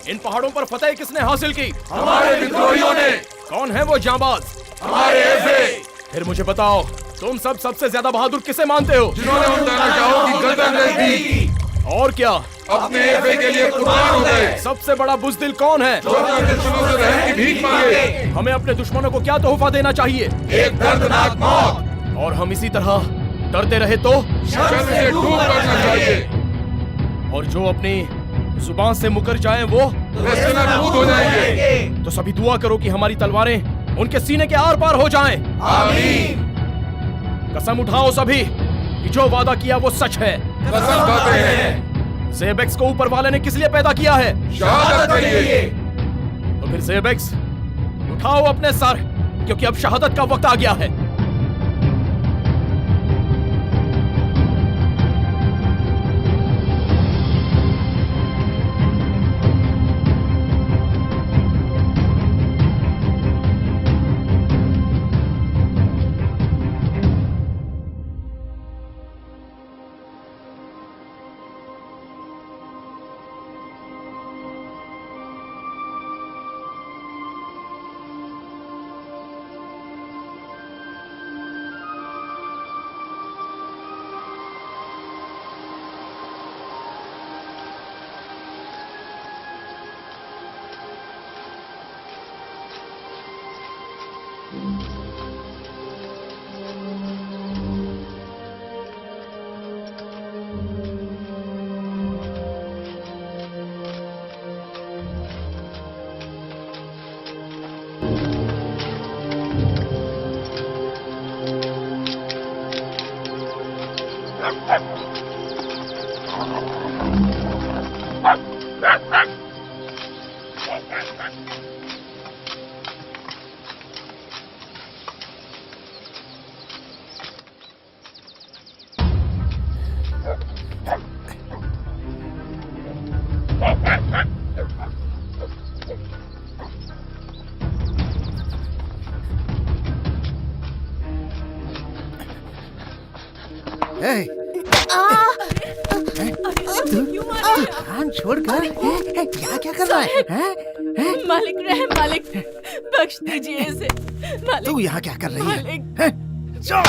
इन पहाड़ों पर फतेह किसने हासिल की? हमारे विद्रोहियों ने। कौन है वो जांबाज? हमारे ऐसे। फिर मुझे बताओ, तुम सब सबसे ज्यादा बहादुर किसे मानते हो? जिन्होंने उन तानाशाहों की गर्दन रख दी और क्या? अपने ऐसे के लिए कुर्बान हो गए। सबसे बड़ा बुज़दिल कौन है? जो अपने दुश्मनों से रहम की भीख मांगे। हमें अपने दुश्मनों को क्या तोहफा देना चाहिए? एक दर्दनाक मौत। और हम इसी तरह डरते रहे तो? शर्म से डूब मरना चाहिए। और जो अपनी जुबान से मुकर जाएं वो वैसे नाबूद हो जाएंगे। तो सभी दुआ करो कि हमारी तलवारें उनके सीने के आर पार हो जाएं। आमीन। कसम उठाओ सभी कि जो वादा किया वो सच है। कसम खाते हैं। ज़ेबेक्स को ऊपर वाले ने किस लिए पैदा किया है? शहादत के लिए। तो फिर ज़ेबेक्स, उठाओ अपने सर, क्योंकि अब शहादत का वक्त आ गया है। कान छोड़कर क्या कर रहा है? मालिक रहम, मालिक बख्श दीजिए इसे। मालिक, तू यहाँ क्या कर रही है? मालिक। जाओ,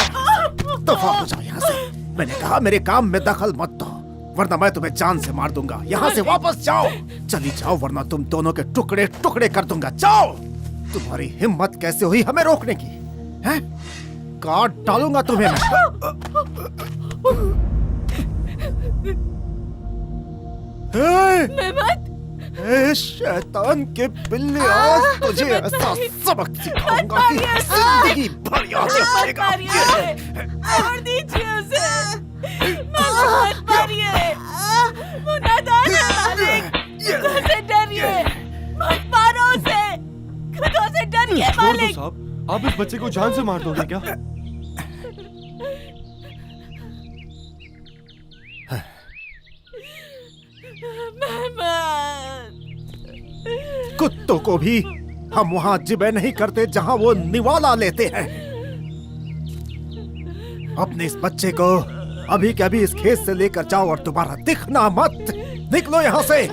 दफा हो जाओ यहाँ से। मैंने कहा मेरे काम में दखल मत दो, वरना मैं तुम्हें जान से मार दूंगा। यहाँ से वापस जाओ, चली जाओ, वरना तुम दोनों के टुकड़े टुकड़े कर दूंगा। जाओ। तुम्हारी हिम्मत कैसे हुई हमें रोकने की? हैं? काट डालूंगा तुम्हें मैं। शैतान के बिल्ली, आज तुझे ऐसा सबक सिखाऊंगा कि जिंदगी भर याद रखेगा। छोड़ दीजिए उसे। मालिक मत मारिए, वो नादान है। मालिक, खुदा से डरिए, मत मारो उसे। खुदा से डरिए मालिक। साहब, आप इस बच्चे को जान से मार दोगे क्या? कुत्तों को भी हम वहां जिबे नहीं करते जहां वो निवाला लेते हैं। अपने इस बच्चे को अभी के अभी इस खेत से लेकर जाओ और दोबारा दिखना मत। निकलो यहाँ से।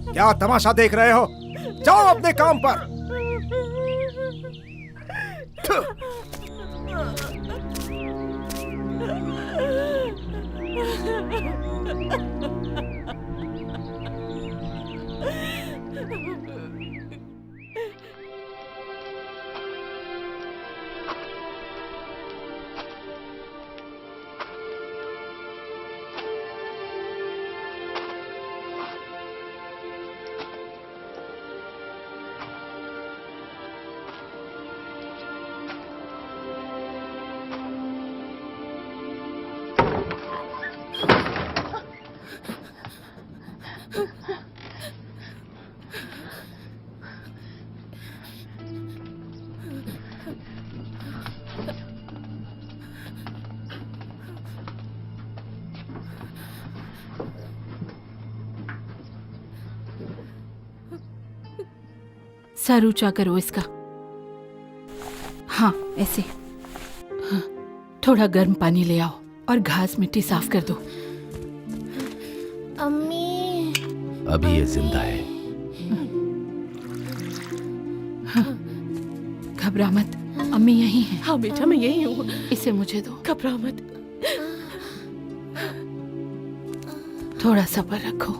क्या तमाशा देख रहे हो? जाओ अपने काम पर। सर ऊंचा करो इसका। हाँ ऐसे। हाँ, थोड़ा गर्म पानी ले आओ और घास मिट्टी साफ कर दो। अभी ये जिंदा है। घबरा मत, अम्मी यहीं हैं। हाँ बेटा, मैं यही हूँ। इसे मुझे दो। घबरा मत। थोड़ा सब्र रखो,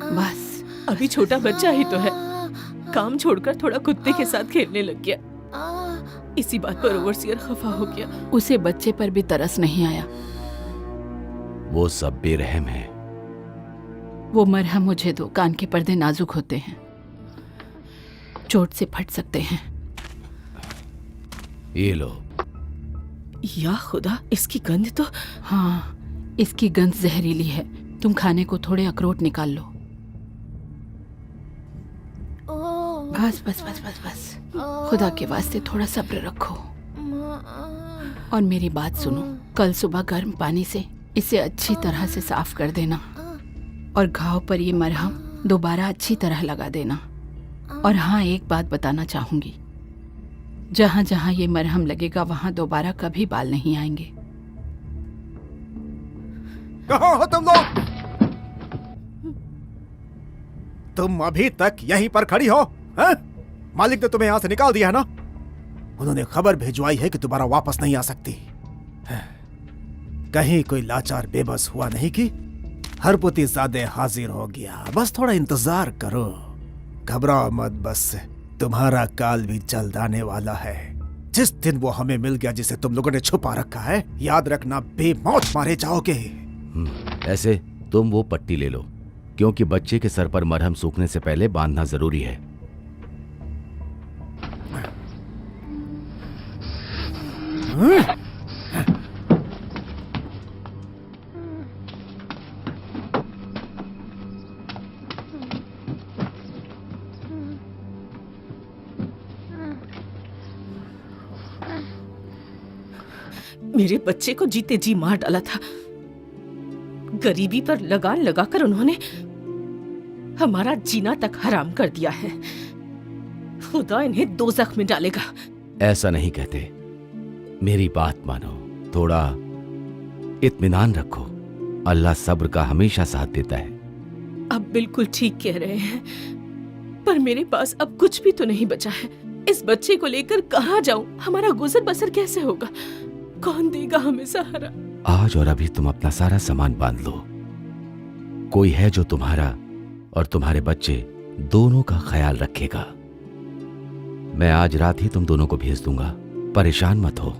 बस। अभी छोटा बच्चा ही तो है, काम छोड़कर थोड़ा कुत्ते के साथ खेलने लग गया। इसी बात पर ओवरसियर खफा हो गया। उसे बच्चे पर भी तरस नहीं आया। वो सब बेरहम है। वो मरहम मुझे दो, कान के पर्दे नाजुक होते हैं, चोट से फट सकते हैं। ये लो। या खुदा, इसकी गंध तो। हाँ, इसकी गंध जहरीली है। तुम खाने को थोड़े अखरोट निकाल लो। बस बस बस बस बस, खुदा के वास्ते थोड़ा सब्र रखो। और मेरी बात सुनो, कल सुबह गर्म पानी से इसे अच्छी तरह से साफ कर देना और घाव पर ये मरहम दोबारा अच्छी तरह लगा देना। और हाँ, एक बात बताना चाहूंगी, जहां जहां ये मरहम लगेगा वहां दोबारा कभी बाल नहीं आएंगे। कहाँ हो तुम लोग? तुम अभी तक यहीं पर खड़ी हो? हैं? मालिक ने तुम्हें यहां से निकाल दिया है ना? उन्होंने खबर भिजवाई है कि दोबारा वापस नहीं आ सकती। कहीं कोई लाचार बेबस हुआ नहीं कि हरपुतीजादे हाजिर हो गया। बस थोड़ा इंतजार करो, घबराओ मत। बस तुम्हारा काल भी जल्द आने वाला है। जिस दिन वो हमें मिल गया जिसे तुम लोगों ने छुपा रखा है, याद रखना बेमौत मारे जाओगे। ऐसे तुम वो पट्टी ले लो, क्योंकि बच्चे के सर पर मरहम सूखने से पहले बांधना जरूरी है। मेरे बच्चे को जीते जी मार डाला था। गरीबी पर लगान लगाकर उन्होंने हमारा जीना तक हराम कर दिया है। खुदा इन्हें दोज़ख में डालेगा। ऐसा नहीं कहते, मेरी बात मानो, थोड़ा इत्मीनान रखो। अल्लाह सब्र का हमेशा साथ देता है। अब बिल्कुल ठीक कह रहे हैं, पर मेरे पास अब कुछ भी तो नहीं बचा है। इस बच्चे को लेकर कहाँ जाऊं? हमारा गुजर बसर कैसे होगा? कौन देगा हमें सहारा? आज और अभी तुम अपना सारा सामान बांध लो। कोई है जो तुम्हारा और तुम्हारे बच्चे दोनों का ख्याल रखेगा। मैं आज रात ही तुम दोनों को भेज दूंगा, परेशान मत हो।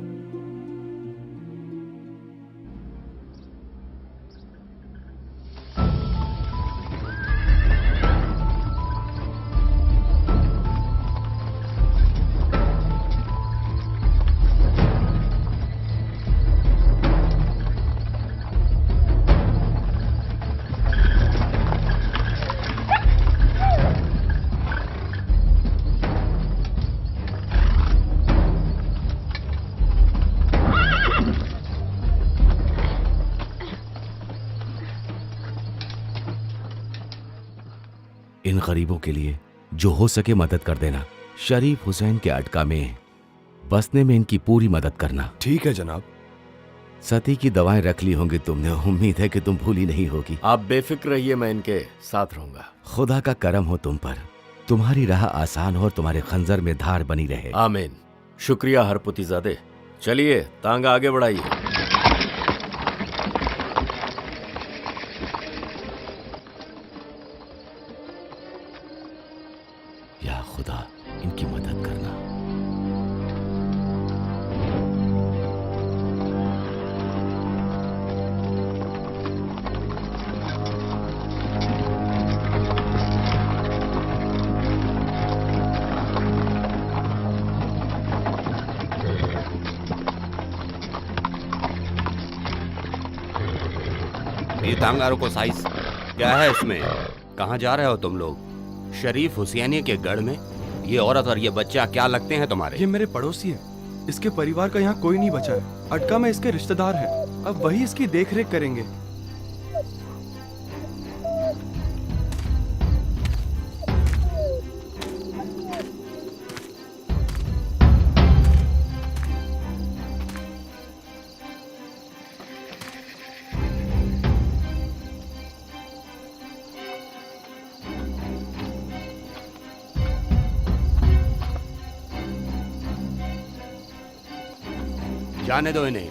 इन गरीबों के लिए जो हो सके मदद कर देना। शरीफ हुसैन के अटका में बसने में इनकी पूरी मदद करना। ठीक है जनाब। सती की दवाएं रख ली होंगी तुमने, उम्मीद है कि तुम भूली नहीं होगी। आप बेफिक्र रहिए, मैं इनके साथ रहूंगा। खुदा का करम हो तुम पर, तुम्हारी राह आसान हो और तुम्हारे खंजर में धार बनी रहे। आमीन। शुक्रिया हरपुतीजादे। चलिए तांगा आगे बढ़ाइए। या खुदा, इनकी मदद करना। ये तांगारों को साइज क्या है इसमें? कहाँ जा रहे हो तुम लोग? शरीफ हुसैनी के गढ़ में? ये औरत और ये बच्चा क्या लगते हैं तुम्हारे? ये मेरे पड़ोसी है। इसके परिवार का यहाँ कोई नहीं बचा है। अटका में इसके रिश्तेदार हैं। अब वही इसकी देखरेख करेंगे। जाने दो इन्हें।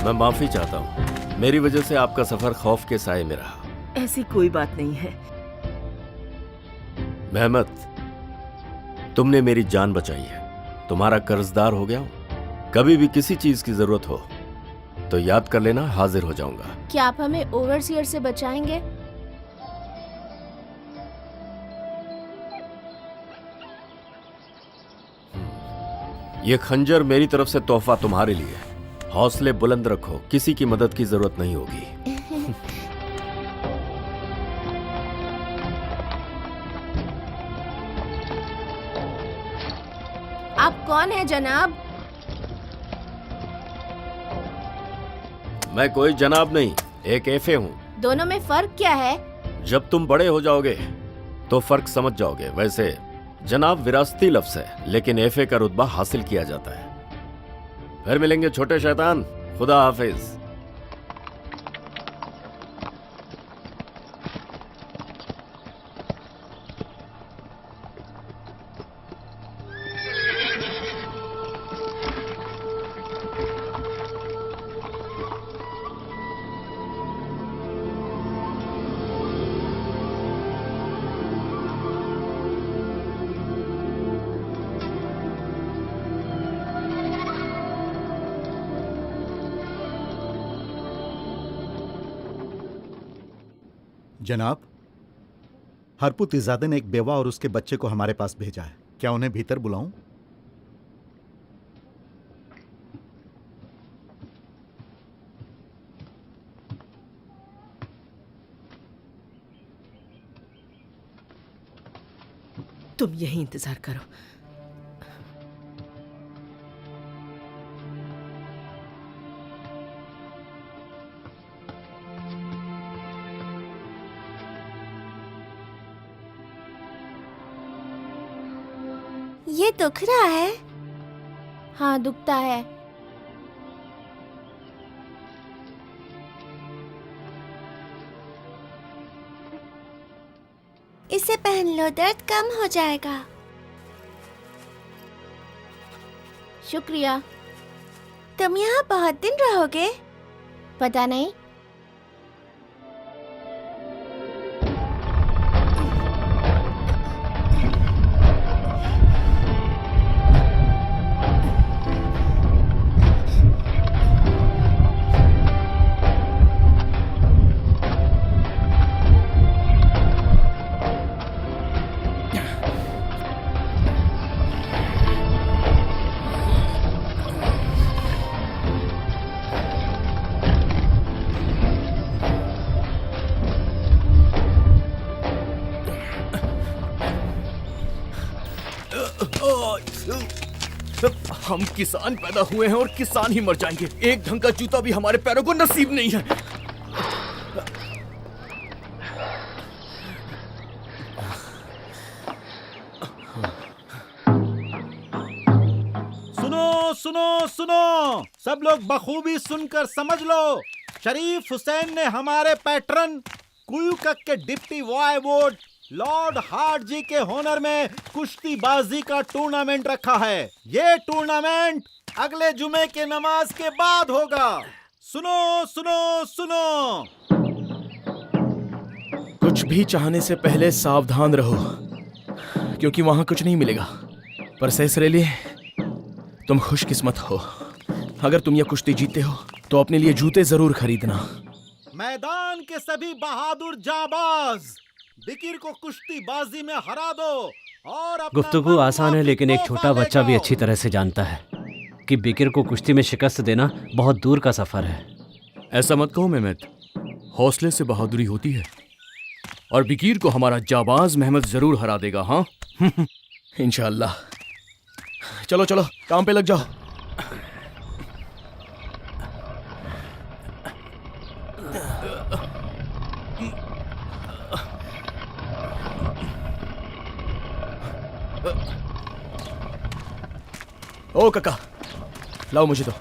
मैं माफी चाहता हूँ, मेरी वजह से आपका सफर खौफ के साए में रहा। ऐसी कोई बात नहीं है। मेहमत, तुमने मेरी जान बचाई है, तुम्हारा कर्जदार हो गया हूं। कभी भी किसी चीज की जरूरत हो तो याद कर लेना, हाजिर हो जाऊंगा। क्या आप हमें ओवरसीयर से बचाएंगे? ये खंजर मेरी तरफ से तोहफा तुम्हारे लिए है। हौसले बुलंद रखो, किसी की मदद की जरूरत नहीं होगी। आप कौन हैं जनाब? मैं कोई जनाब नहीं, एक एफए हूँ। दोनों में फर्क क्या है? जब तुम बड़े हो जाओगे तो फर्क समझ जाओगे। वैसे जनाब विरासती लफ्ज है, लेकिन एफए का रुतबा हासिल किया जाता है। फिर मिलेंगे छोटे शैतान, खुदा हाफिज। जनाब, हरपुत इजादे ने एक बेवा और उसके बच्चे को हमारे पास भेजा है। क्या उन्हें भीतर बुलाऊं? तुम यहीं इंतजार करो। ये दुख रहा है? हाँ, दुखता है। इसे पहन लो, दर्द कम हो जाएगा। शुक्रिया। तुम यहाँ बहुत दिन रहोगे? पता नहीं। हम किसान पैदा हुए हैं और किसान ही मर जाएंगे। एक ढंग का जूता भी हमारे पैरों को नसीब नहीं है। सुनो सुनो सुनो, सब लोग बखूबी सुनकर समझ लो। शरीफ हुसैन ने हमारे पैटर्न कुयुकक के डिप्टी वायवोड लॉर्ड हार्ट जी के होनर में कुश्तीबाजी का टूर्नामेंट रखा है। ये टूर्नामेंट अगले जुमे के नमाज के बाद होगा। सुनो सुनो सुनो, कुछ भी चाहने से पहले सावधान रहो, क्योंकि वहां कुछ नहीं मिलेगा। पर सैसरेली, तुम खुशकिस्मत हो। अगर तुम ये कुश्ती जीतते हो तो अपने लिए जूते जरूर खरीदना। मैदान के सभी बहादुर जाबाज बिकिर को कुश्तीबाजी में हरा दो और अपना गुफ्तगू आसान है, लेकिन एक छोटा बच्चा भी अच्छी तरह से जानता है जबकि बिकिर को कुश्ती में शिकस्त देना बहुत दूर का सफर है। ऐसा मत कहो मेहमद, हौसले से बहादुरी होती है और बिकीर को हमारा जाबाज मेहमद जरूर हरा देगा। हाँ इंशाअल्लाह। चलो चलो काम पे लग जाओ। ओ काका, लाओ मुझे तो।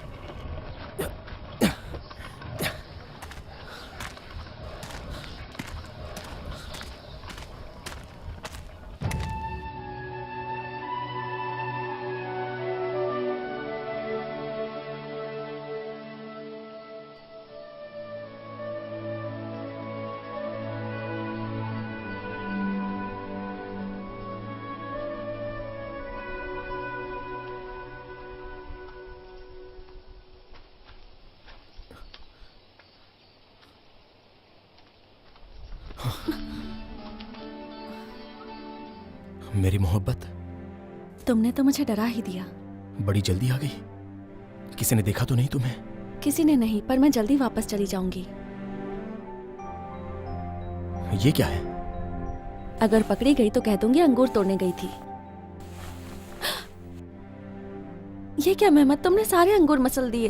मेरी मोहब्बत, तुमने तो मुझे डरा ही दिया। बड़ी जल्दी आ गई। किसी ने देखा तो नहीं तुम्हें? किसी ने नहीं, पर मैं जल्दी वापस चली जाऊंगी। ये क्या है? अगर पकड़ी गई तो कह दूंगी अंगूर तोड़ने गई थी। ये क्या मेहमद, तुमने सारे अंगूर मसल दिए।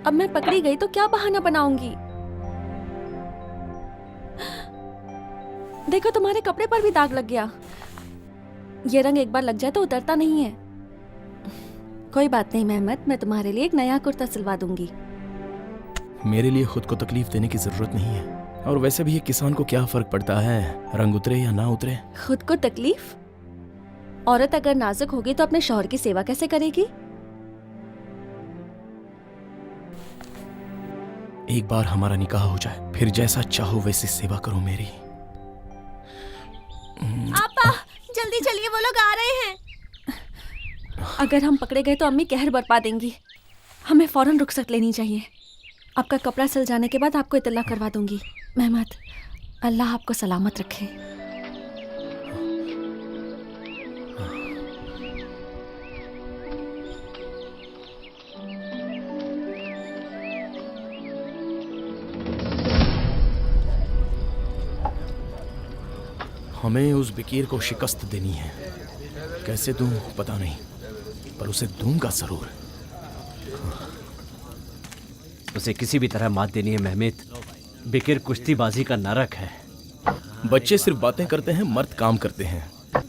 अब मैं पकड़ी गई तो क्या बहाना बनाऊंगी? देखो तुम्हारे कपड़े पर भी दाग लग गया। ये रंग एक बार लग जाए तो उतरता नहीं है। कोई बात नहीं मेहमद, मैं तुम्हारे लिए एक नया कुर्ता सिलवा दूंगी। मेरे लिए खुद को तकलीफ देने की जरूरत नहीं है। और वैसे भी एक किसान को क्या फर्क पड़ता है, रंग उतरे या ना उतरे। खुद को तकलीफ? औरत अगर नाजुक होगी तो अपने शौहर की सेवा कैसे करेगी? एक बार हमारा निकाह हो जाए, फिर जैसा चाहो वैसी सेवा करो मेरी। आपा जल्दी चलिए, वो लोग आ रहे हैं। अगर हम पकड़े गए तो अम्मी कहर बरपा देंगी। हमें फौरन रुखसत लेनी चाहिए। आपका कपड़ा सिल जाने के बाद आपको इत्तला करवा दूंगी। मेहमद, अल्लाह आपको सलामत रखे। हमें उस बिकीर को शिकस्त देनी है। कैसे दूं पता नहीं, पर उसे दूंगा जरूर। उसे किसी भी तरह मात देनी है मेहमद। बिकिर कुश्तीबाजी का नरक है। बच्चे सिर्फ बातें करते हैं, मर्द काम करते हैं।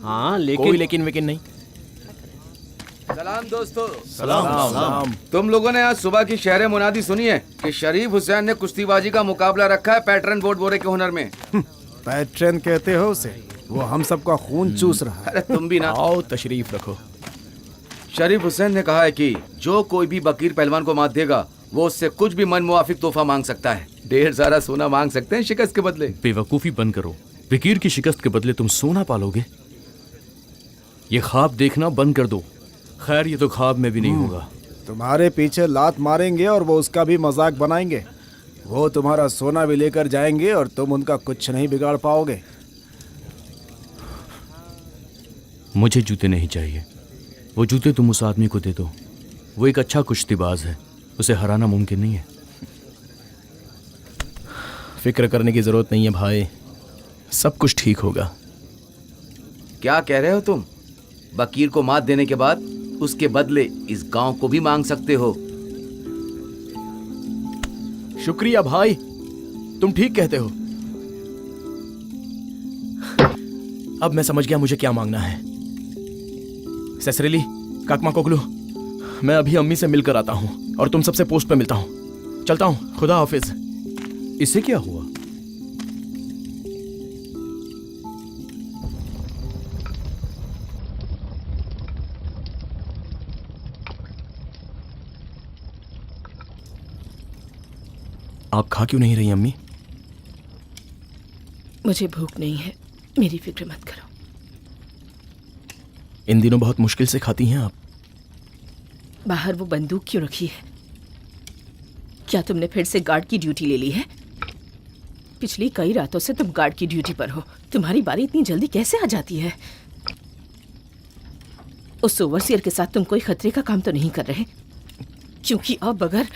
हाँ लेकिन कोई लेकिन वेकिन नहीं। सलाम दोस्तों। सलाम। तुम लोगों ने आज सुबह की शहर मुनादी सुनी है कि शरीफ हुसैन ने कुश्तीबाजी का मुकाबला रखा है पैटर्न बोर्ड बोरे के हुनर में। पैटर्न कहते हो उसे? वो हम सबका खून चूस रहा है। अरे तुम भी ना। आओ तशरीफ रखो। शरीफ हुसैन ने कहा है कि जो कोई भी बकीर पहलवान को मात देगा वो उससे कुछ भी मन मुआफिक तोहफा मांग सकता है। ढेर सारा सोना मांग सकते हैं शिकस्त के बदले। बेवकूफी बंद करो। बिकीर की शिकस्त के बदले तुम सोना पालोगे? ये ख्वाब देखना बंद कर दो। खैर ये तो ख्वाब में भी नहीं होगा। तुम्हारे पीछे लात मारेंगे और वो उसका भी मजाक बनाएंगे। वो तुम्हारा सोना भी लेकर जाएंगे और तुम उनका कुछ नहीं बिगाड़ पाओगे। मुझे जूते नहीं चाहिए। वो जूते तुम उस आदमी को दे दो। वो एक अच्छा कुश्तीबाज है, उसे हराना मुमकिन नहीं है। फिक्र करने की जरूरत नहीं है भाई, सब कुछ ठीक होगा। क्या कह रहे हो तुम? बकीर को मात देने के बाद उसके बदले इस गांव को भी मांग सकते हो। शुक्रिया भाई, तुम ठीक कहते हो। अब मैं समझ गया मुझे क्या मांगना है। ससरेली, काकमा कोगलू, मैं अभी अम्मी से मिलकर आता हूँ और तुम सबसे पोस्ट पे मिलता हूँ। चलता हूँ, खुदा हाफिज। इससे क्या हुआ? आप खा क्यों नहीं रही अम्मी? मुझे भूख नहीं है, मेरी फिक्र मत करो। इन दिनों बहुत मुश्किल से खाती हैं आप। बाहर वो बंदूक क्यों रखी है? क्या तुमने फिर से गार्ड की ड्यूटी ले ली है? पिछली कई रातों से तुम गार्ड की ड्यूटी पर हो। तुम्हारी बारी इतनी जल्दी कैसे आ जाती है? उस ओवरसियर के साथ तुम कोई खतरे का काम तो नहीं कर रहे? क्योंकि अब अगर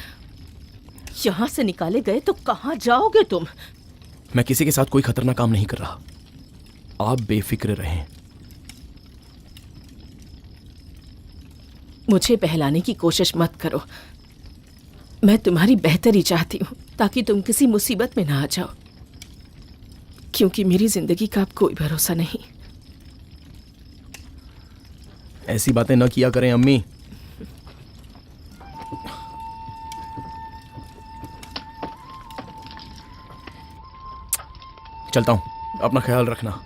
यहाँ से निकाले गए तो कहाँ जाओगे तुम? मैं किसी के साथ कोई खतरनाक काम नहीं कर रहा। आप बेफिक्र रहें। मुझे बहलाने की कोशिश मत करो। मैं तुम्हारी बेहतरी चाहती हूँ ताकि तुम किसी मुसीबत में ना आ जाओ, क्योंकि मेरी जिंदगी का अब कोई भरोसा नहीं। ऐसी बातें न किया करें अम्मी। चलता हूं, अपना ख्याल रखना।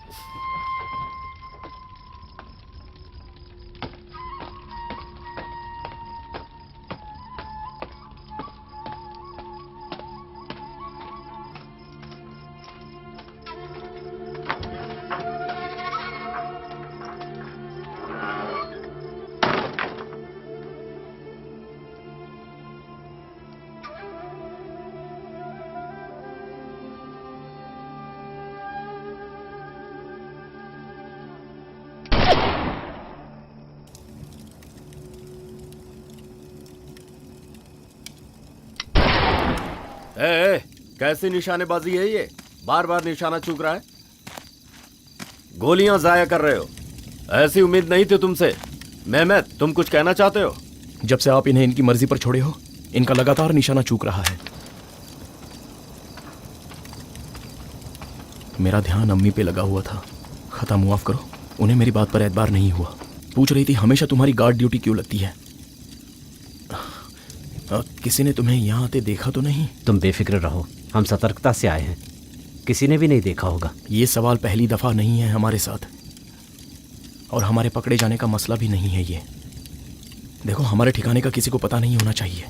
कैसी निशानेबाजी है ये? बार बार निशाना चूक रहा है। गोलियां जाया कर रहे हो। ऐसी उम्मीद नहीं थी तुमसे। मेहमत, तुम कुछ कहना चाहते हो? जब से आप इन्हें इनकी मर्जी पर छोड़े हो, इनका लगातार निशाना चूक रहा है। मेरा ध्यान अम्मी पे लगा हुआ था। खता मुआफ करो, उन्हें मेरी बात पर एतबार नहीं हुआ। पूछ रही थी हमेशा तुम्हारी गार्ड ड्यूटी क्यों लगती है। किसी ने तुम्हें यहाँ आते देखा तो नहीं? तुम बेफिक्र रहो, हम सतर्कता से आए हैं। किसी ने भी नहीं देखा होगा। ये सवाल पहली दफा नहीं है हमारे साथ, और हमारे पकड़े जाने का मसला भी नहीं है ये। देखो, हमारे ठिकाने का किसी को पता नहीं होना चाहिए,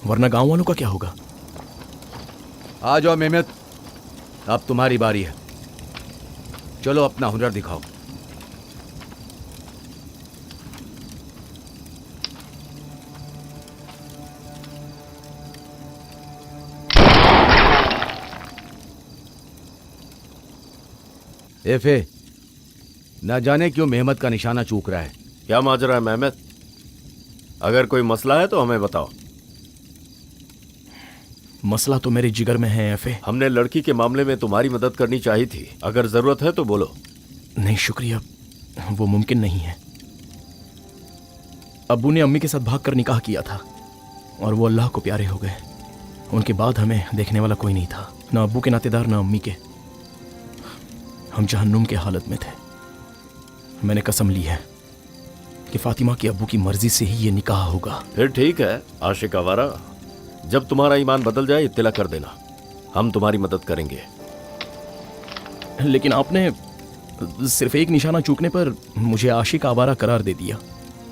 वरना गांव वालों का क्या होगा। आ जाओ मेहमत, अब तुम्हारी बारी है। चलो अपना हुनर दिखाओ। एफे, न जाने क्यों मेहमत का निशाना चूक रहा है। क्या माजरा है मेहमत? अगर कोई मसला है तो हमें बताओ। मसला तो मेरे जिगर में है एफे। हमने लड़की के मामले में तुम्हारी मदद करनी चाहिए थी। अगर जरूरत है तो बोलो। नहीं शुक्रिया, वो मुमकिन नहीं है। अब्बू ने अम्मी के साथ भाग कर निकाह किया था और वो अल्लाह को प्यारे हो गए। उनके बाद हमें देखने वाला कोई नहीं था, ना अब्बू के नातेदार ना अम्मी के। हम जहन्नुम के हालत में थे। मैंने कसम ली है कि फातिमा की अब्बू की मर्जी से ही ये निकाह होगा। फिर ठीक है आशिक आवारा, जब तुम्हारा ईमान बदल जाए इत्तला कर देना, हम तुम्हारी मदद करेंगे। लेकिन आपने सिर्फ एक निशाना चूकने पर मुझे आशिक आवारा करार दे दिया।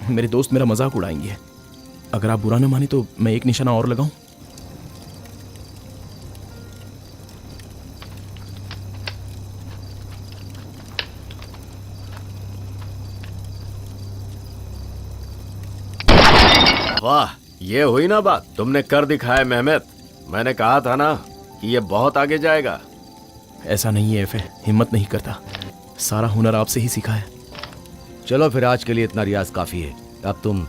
मेरे दोस्त मेरा मजाक उड़ाएंगे। अगर आप बुरा न माने तो मैं एक निशाना और लगाऊं? वाह, ये हुई ना बात। तुमने कर दिखाया मेहमत। मैंने कहा था ना कि ये बहुत आगे जाएगा। ऐसा नहीं है एफे, हिम्मत नहीं करता। सारा हुनर आपसे ही सीखा है। चलो फिर आज के लिए इतना रियाज काफी है। अब तुम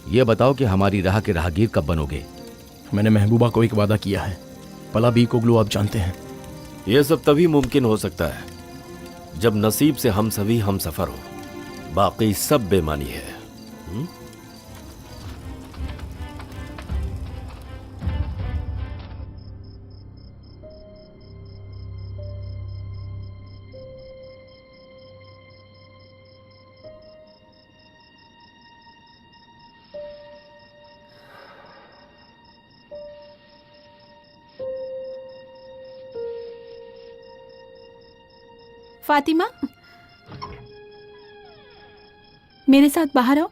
ये बताओ कि हमारी राह के राहगीर कब बनोगे? मैंने महबूबा को एक वादा किया है। पला बी कोगलू आप जानते हैं। ये सब तभी मुमकिन हो सकता है जब नसीब से हम सभी हम सफर हो, बाकी सब बेमानी है। फातिमा, मेरे साथ बाहर आओ।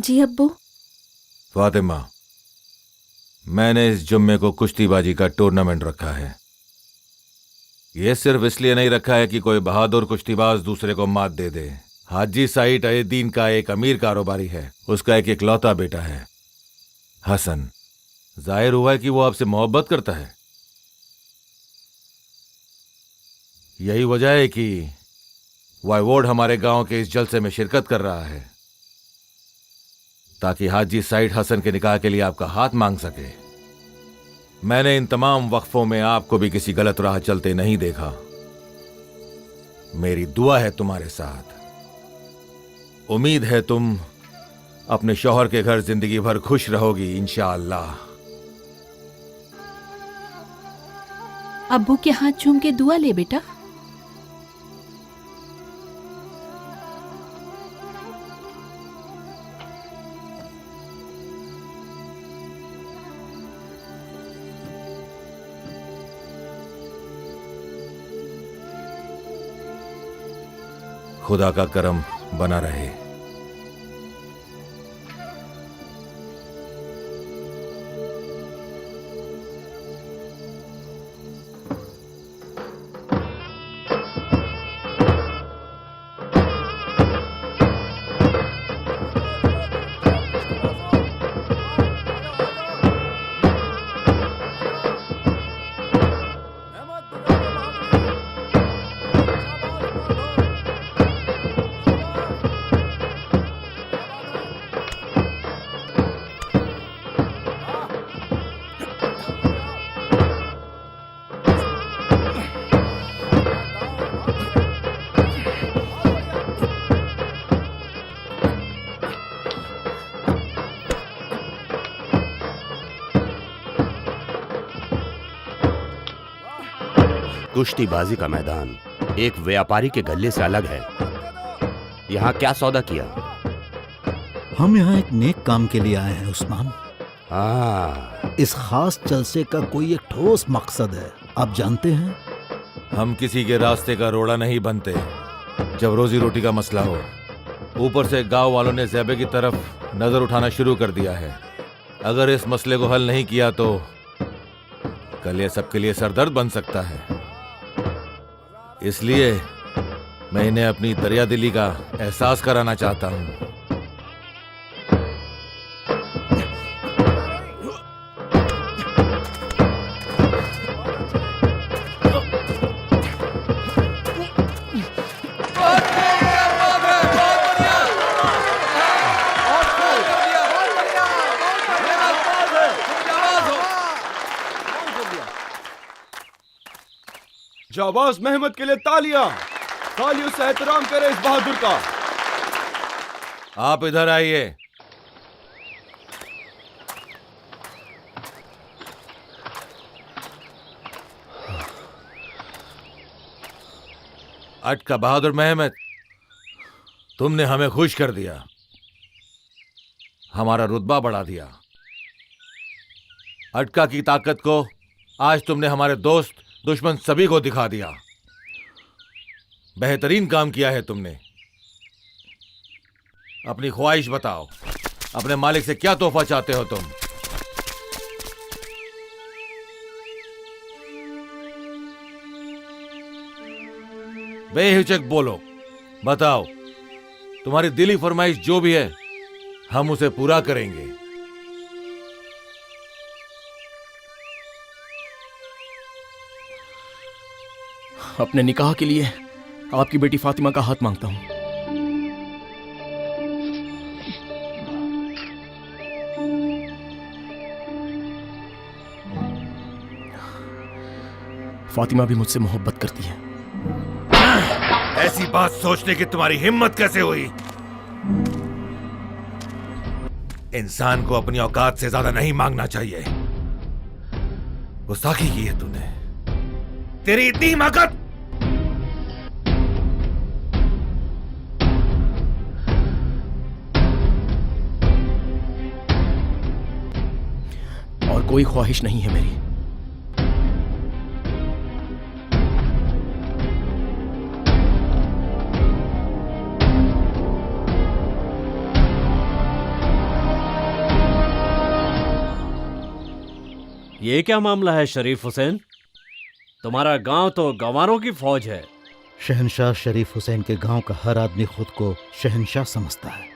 जी अब्बू। फातिमा, मैंने इस जुम्मे को कुश्तीबाजी का टूर्नामेंट रखा है। ये सिर्फ इसलिए नहीं रखा है कि कोई बहादुर कुश्तीबाज दूसरे को मात दे दे। हाजी साइद अयदीन का एक अमीर कारोबारी है, उसका एक इकलौता बेटा है हसन। जाहिर हुआ है कि वो आपसे मोहब्बत करता है। यही वजह है कि वाइवोड हमारे गांव के इस जलसे में शिरकत कर रहा है, ताकि हाजी साइद हसन के निकाह के लिए आपका हाथ मांग सके। मैंने इन तमाम वक्फों में आपको भी किसी गलत राह चलते नहीं देखा। मेरी दुआ है तुम्हारे साथ। उम्मीद है तुम अपने शौहर के घर जिंदगी भर खुश रहोगी इंशाअल्लाह। अब्बू के हाथ चूम के दुआ ले बेटा। खुदा का करम बना रहे। कुश्तीबाजी का मैदान एक व्यापारी के गले से अलग है। यहाँ क्या सौदा किया? हम यहाँ एक नेक काम के लिए आए हैं उस्मान। इस खास जलसे का कोई एक ठोस मकसद है, आप जानते हैं। हम किसी के रास्ते का रोड़ा नहीं बनते जब रोजी रोटी का मसला हो। ऊपर से गांव वालों ने ज़ैबे की तरफ नजर उठाना शुरू कर दिया है। अगर इस मसले को हल नहीं किया तो कल ये सबके लिए सरदर्द बन सकता है। इसलिए मैं इन्हें अपनी दरियादिली का एहसास कराना चाहता हूं। जाबाज महमद के लिए तालियां। तालियों से एहतराम करें इस बहादुर का। आप इधर आइए। अटका बहादुर महमद, तुमने हमें खुश कर दिया, हमारा रुतबा बढ़ा दिया। अटका की ताकत को आज तुमने हमारे दोस्त दुश्मन सभी को दिखा दिया। बेहतरीन काम किया है तुमने। अपनी ख्वाहिश बताओ, अपने मालिक से क्या तोहफा चाहते हो तुम? बेहिचक बोलो, बताओ। तुम्हारी दिली फरमाइश जो भी है हम उसे पूरा करेंगे। अपने निकाह के लिए आपकी बेटी फातिमा का हाथ मांगता हूं। फातिमा भी मुझसे मोहब्बत करती है। ऐसी बात सोचने की तुम्हारी हिम्मत कैसे हुई? इंसान को अपनी औकात से ज्यादा नहीं मांगना चाहिए। गुस्ताखी की है तूने। तेरी इतनी हिम्मत! और कोई ख्वाहिश नहीं है मेरी। ये क्या मामला है शरीफ हुसैन? तुम्हारा गांव तो गंवारों की फौज है। शहनशाह शरीफ हुसैन के गांव का हर आदमी खुद को शहनशाह समझता है।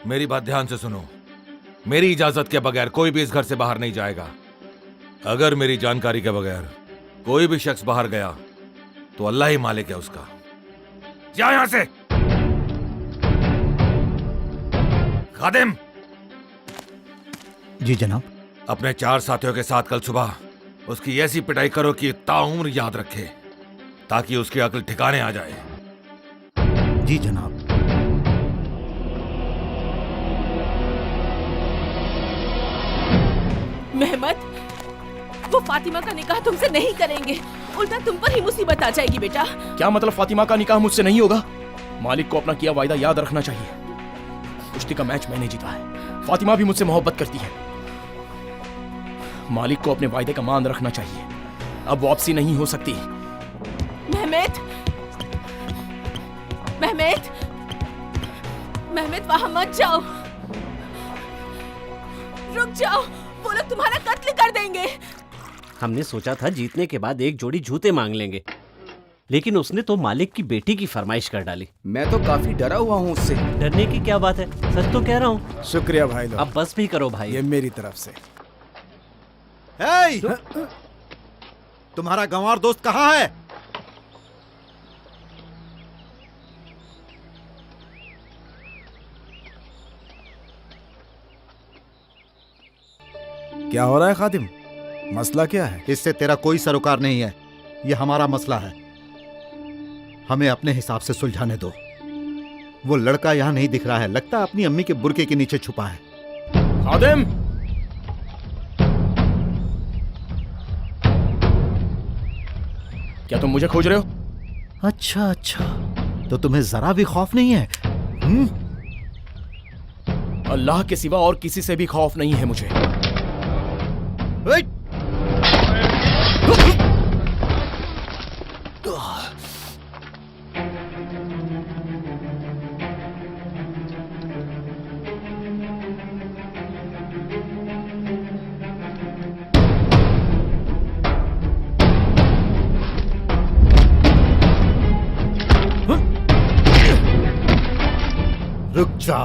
मेरी बात ध्यान से सुनो। मेरी इजाजत के बगैर कोई भी इस घर से बाहर नहीं जाएगा। अगर मेरी जानकारी के बगैर कोई भी शख्स बाहर गया तो अल्लाह ही मालिक है उसका। जा यहां से। खादिम। जी जनाब। अपने 4 साथियों के साथ कल सुबह उसकी ऐसी पिटाई करो कि ताउम्र याद रखे, ताकि उसकी अक्ल ठिकाने आ जाए। जी जनाब। मेहमत, वो फातिमा का निकाह तुमसे नहीं करेंगे, उल्टा तुम पर ही मुसीबत आ जाएगी बेटा। क्या मतलब फातिमा का निकाह मुझसे नहीं होगा? मालिक को अपना किया वायदा याद रखना चाहिए। कुश्ती का मैच मैंने जीता है। फातिमा भी मुझसे मोहब्बत करती है। मालिक को अपने वायदे का मान रखना चाहिए। अब वापसी नहीं हो सकती। मेहमत, मेहमत, मेहमत वहां मत जाओ, रुक जाओ, वो लोग तुम्हारा कत्ल कर देंगे। हमने सोचा था जीतने के बाद एक जोड़ी जूते मांग लेंगे, लेकिन उसने तो मालिक की बेटी की फरमाइश कर डाली। मैं तो काफी डरा हुआ हूँ उससे। डरने की क्या बात है, सच तो कह रहा हूँ। शुक्रिया भाई लोग। अब बस भी करो भाई। ये मेरी तरफ से। तुम्हारा गंवार दोस्त कहाँ है? क्या हो रहा है खादिम? मसला क्या है? इससे तेरा कोई सरोकार नहीं है। यह हमारा मसला है, हमें अपने हिसाब से सुलझाने दो। वो लड़का यहाँ नहीं दिख रहा है, लगता है अपनी अम्मी के बुर्के के नीचे छुपा है। खादिम! क्या तुम मुझे खोज रहे हो? अच्छा अच्छा, तो तुम्हें जरा भी खौफ नहीं है? अल्लाह के सिवा और किसी से भी खौफ नहीं है मुझे। रुक जा।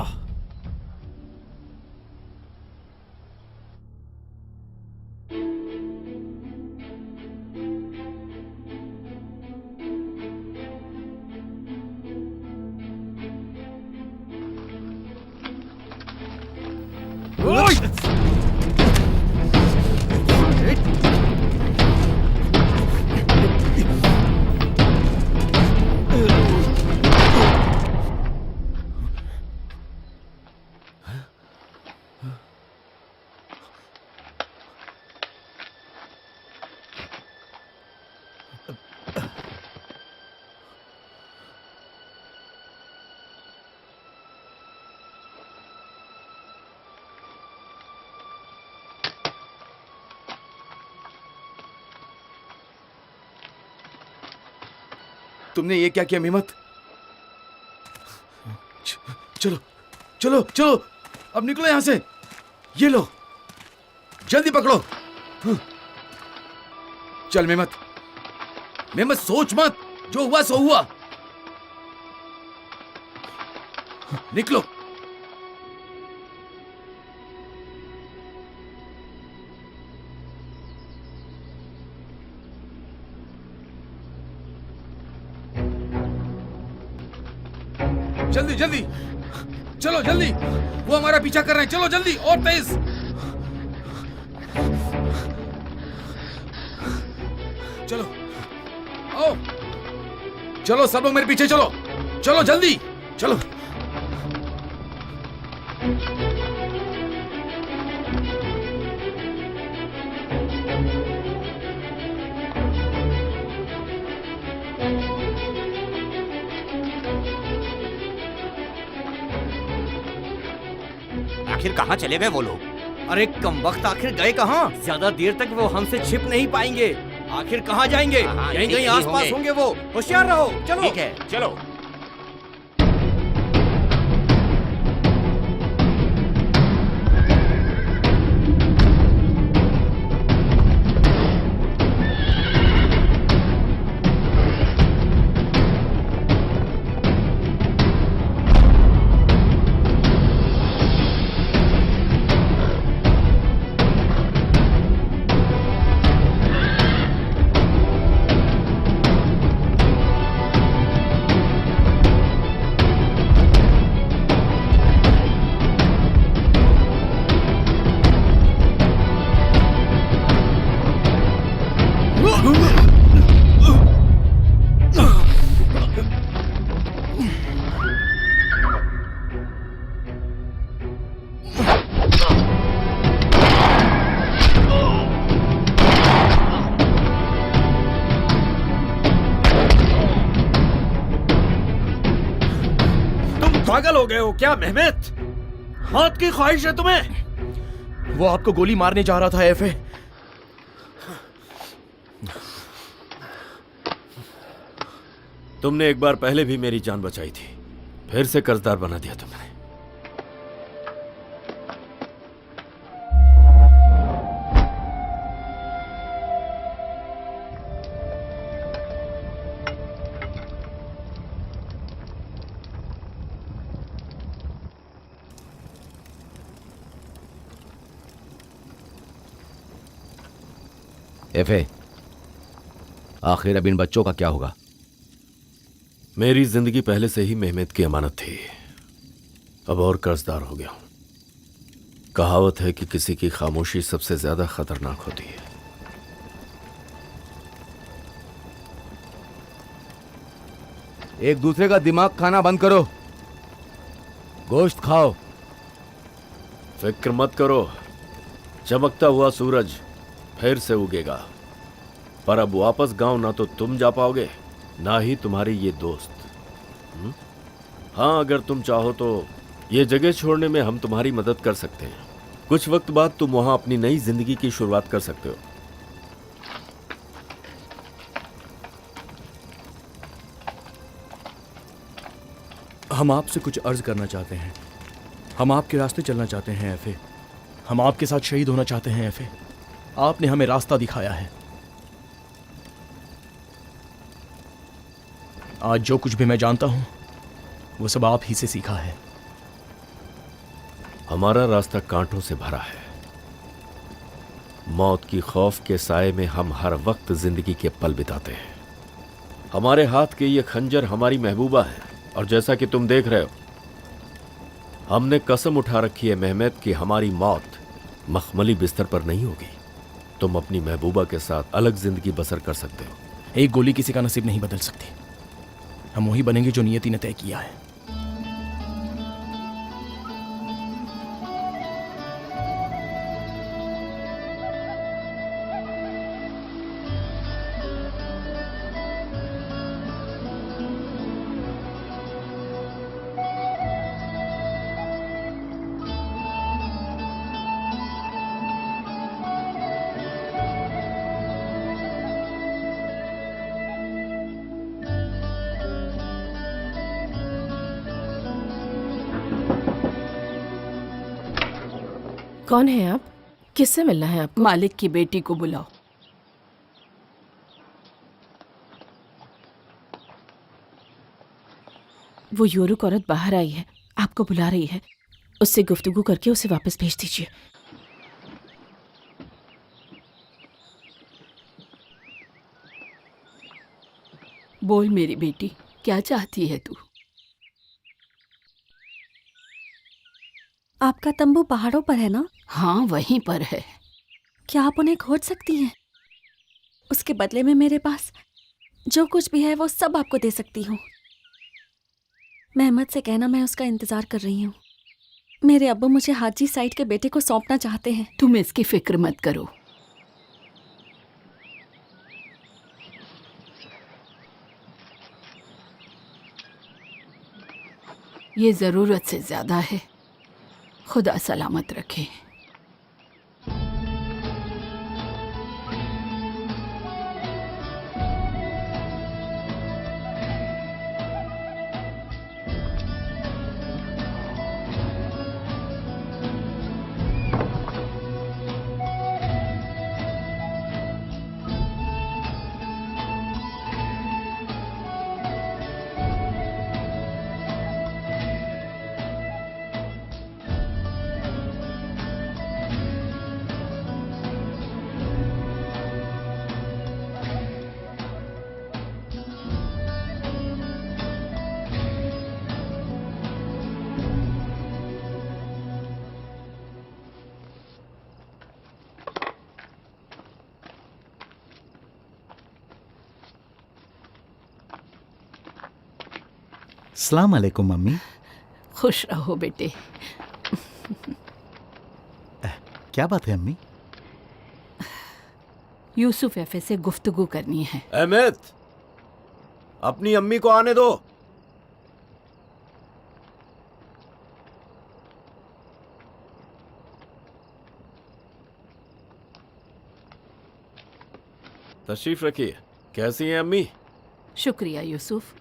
तुमने ये क्या किया मेहमत? चलो चलो चलो, अब निकलो यहां से। ये लो, जल्दी पकड़ो। चल मेहमत, मेहमत सोच मत, जो हुआ सो हुआ। निकलो। जल्दी जल्दी चलो, जल्दी, वो हमारा पीछा कर रहे हैं। चलो जल्दी, और तेज। चलो आओ, चलो सब लोग मेरे पीछे चलो। चलो जल्दी चलो। आखिर कहाँ चले गए वो लोग? अरे कम वक्त आखिर गए कहाँ? ज्यादा देर तक वो हमसे छिप नहीं पाएंगे। आखिर कहाँ जाएंगे? यहीं कहीं आसपास होंगे वो। होशियार रहो। चलो। ठीक है, चलो। पागल हो गए हो क्या मेहमेत? मौत की ख्वाहिश है तुम्हें? वो आपको गोली मारने जा रहा था एफए। तुमने एक बार पहले भी मेरी जान बचाई थी, फिर से कर्जदार बना दिया तुमने। एफए, आखिर अब इन बच्चों का क्या होगा? मेरी जिंदगी पहले से ही मेहमेत की अमानत थी, अब और कर्जदार हो गया हूं। कहावत है कि किसी की खामोशी सबसे ज्यादा खतरनाक होती है। एक दूसरे का दिमाग खाना बंद करो, गोश्त खाओ। फिक्र मत करो, चमकता हुआ सूरज फिर से उगेगा। पर अब वापस गांव ना तो तुम जा पाओगे, ना ही तुम्हारे ये दोस्त। हाँ, अगर तुम चाहो तो ये जगह छोड़ने में हम तुम्हारी मदद कर सकते हैं। कुछ वक्त बाद तुम वहां अपनी नई जिंदगी की शुरुआत कर सकते हो। हम आपसे कुछ अर्ज करना चाहते हैं। हम आपके रास्ते चलना चाहते हैं एफए। हम आपके साथ शहीद होना चाहते हैं एफए। आपने हमें रास्ता दिखाया है। आज जो कुछ भी मैं जानता हूं वो सब आप ही से सीखा है। हमारा रास्ता कांटों से भरा है। मौत की खौफ के साए में हम हर वक्त जिंदगी के पल बिताते हैं। हमारे हाथ के ये खंजर हमारी महबूबा है, और जैसा कि तुम देख रहे हो, हमने कसम उठा रखी है मेहमेत कि हमारी मौत मखमली बिस्तर पर नहीं होगी। तुम अपनी महबूबा के साथ अलग जिंदगी बसर कर सकते हो। एक गोली किसी का नसीब नहीं बदल सकती। हम वही बनेंगे जो नियति ने तय किया है। कौन है आप? किससे मिलना है आपको? मालिक की बेटी को बुलाओ। वो यूरुक औरत बाहर आई है, आपको बुला रही है। उससे गुफ्तगू करके उसे वापस भेज दीजिए। बोल मेरी बेटी, क्या चाहती है तू? आपका तंबू पहाड़ों पर है ना? हाँ, वहीं पर है। क्या आप उन्हें खोज सकती हैं? उसके बदले में मेरे पास जो कुछ भी है वो सब आपको दे सकती हूँ। मेहमद से कहना मैं उसका इंतजार कर रही हूँ। मेरे अब्बू मुझे हाजी साइड के बेटे को सौंपना चाहते हैं। तुम इसकी फिक्र मत करो। ये जरूरत से ज्यादा है। खुदा सलामत रखे। अस्सलाम वालेकुम मम्मी। खुश रहो बेटे। क्या बात है अम्मी? यूसुफ एफे से गुफ्तगू करनी है। अहमद, अपनी अम्मी को आने दो। तशरीफ रखिए। कैसी हैं अम्मी? शुक्रिया यूसुफ।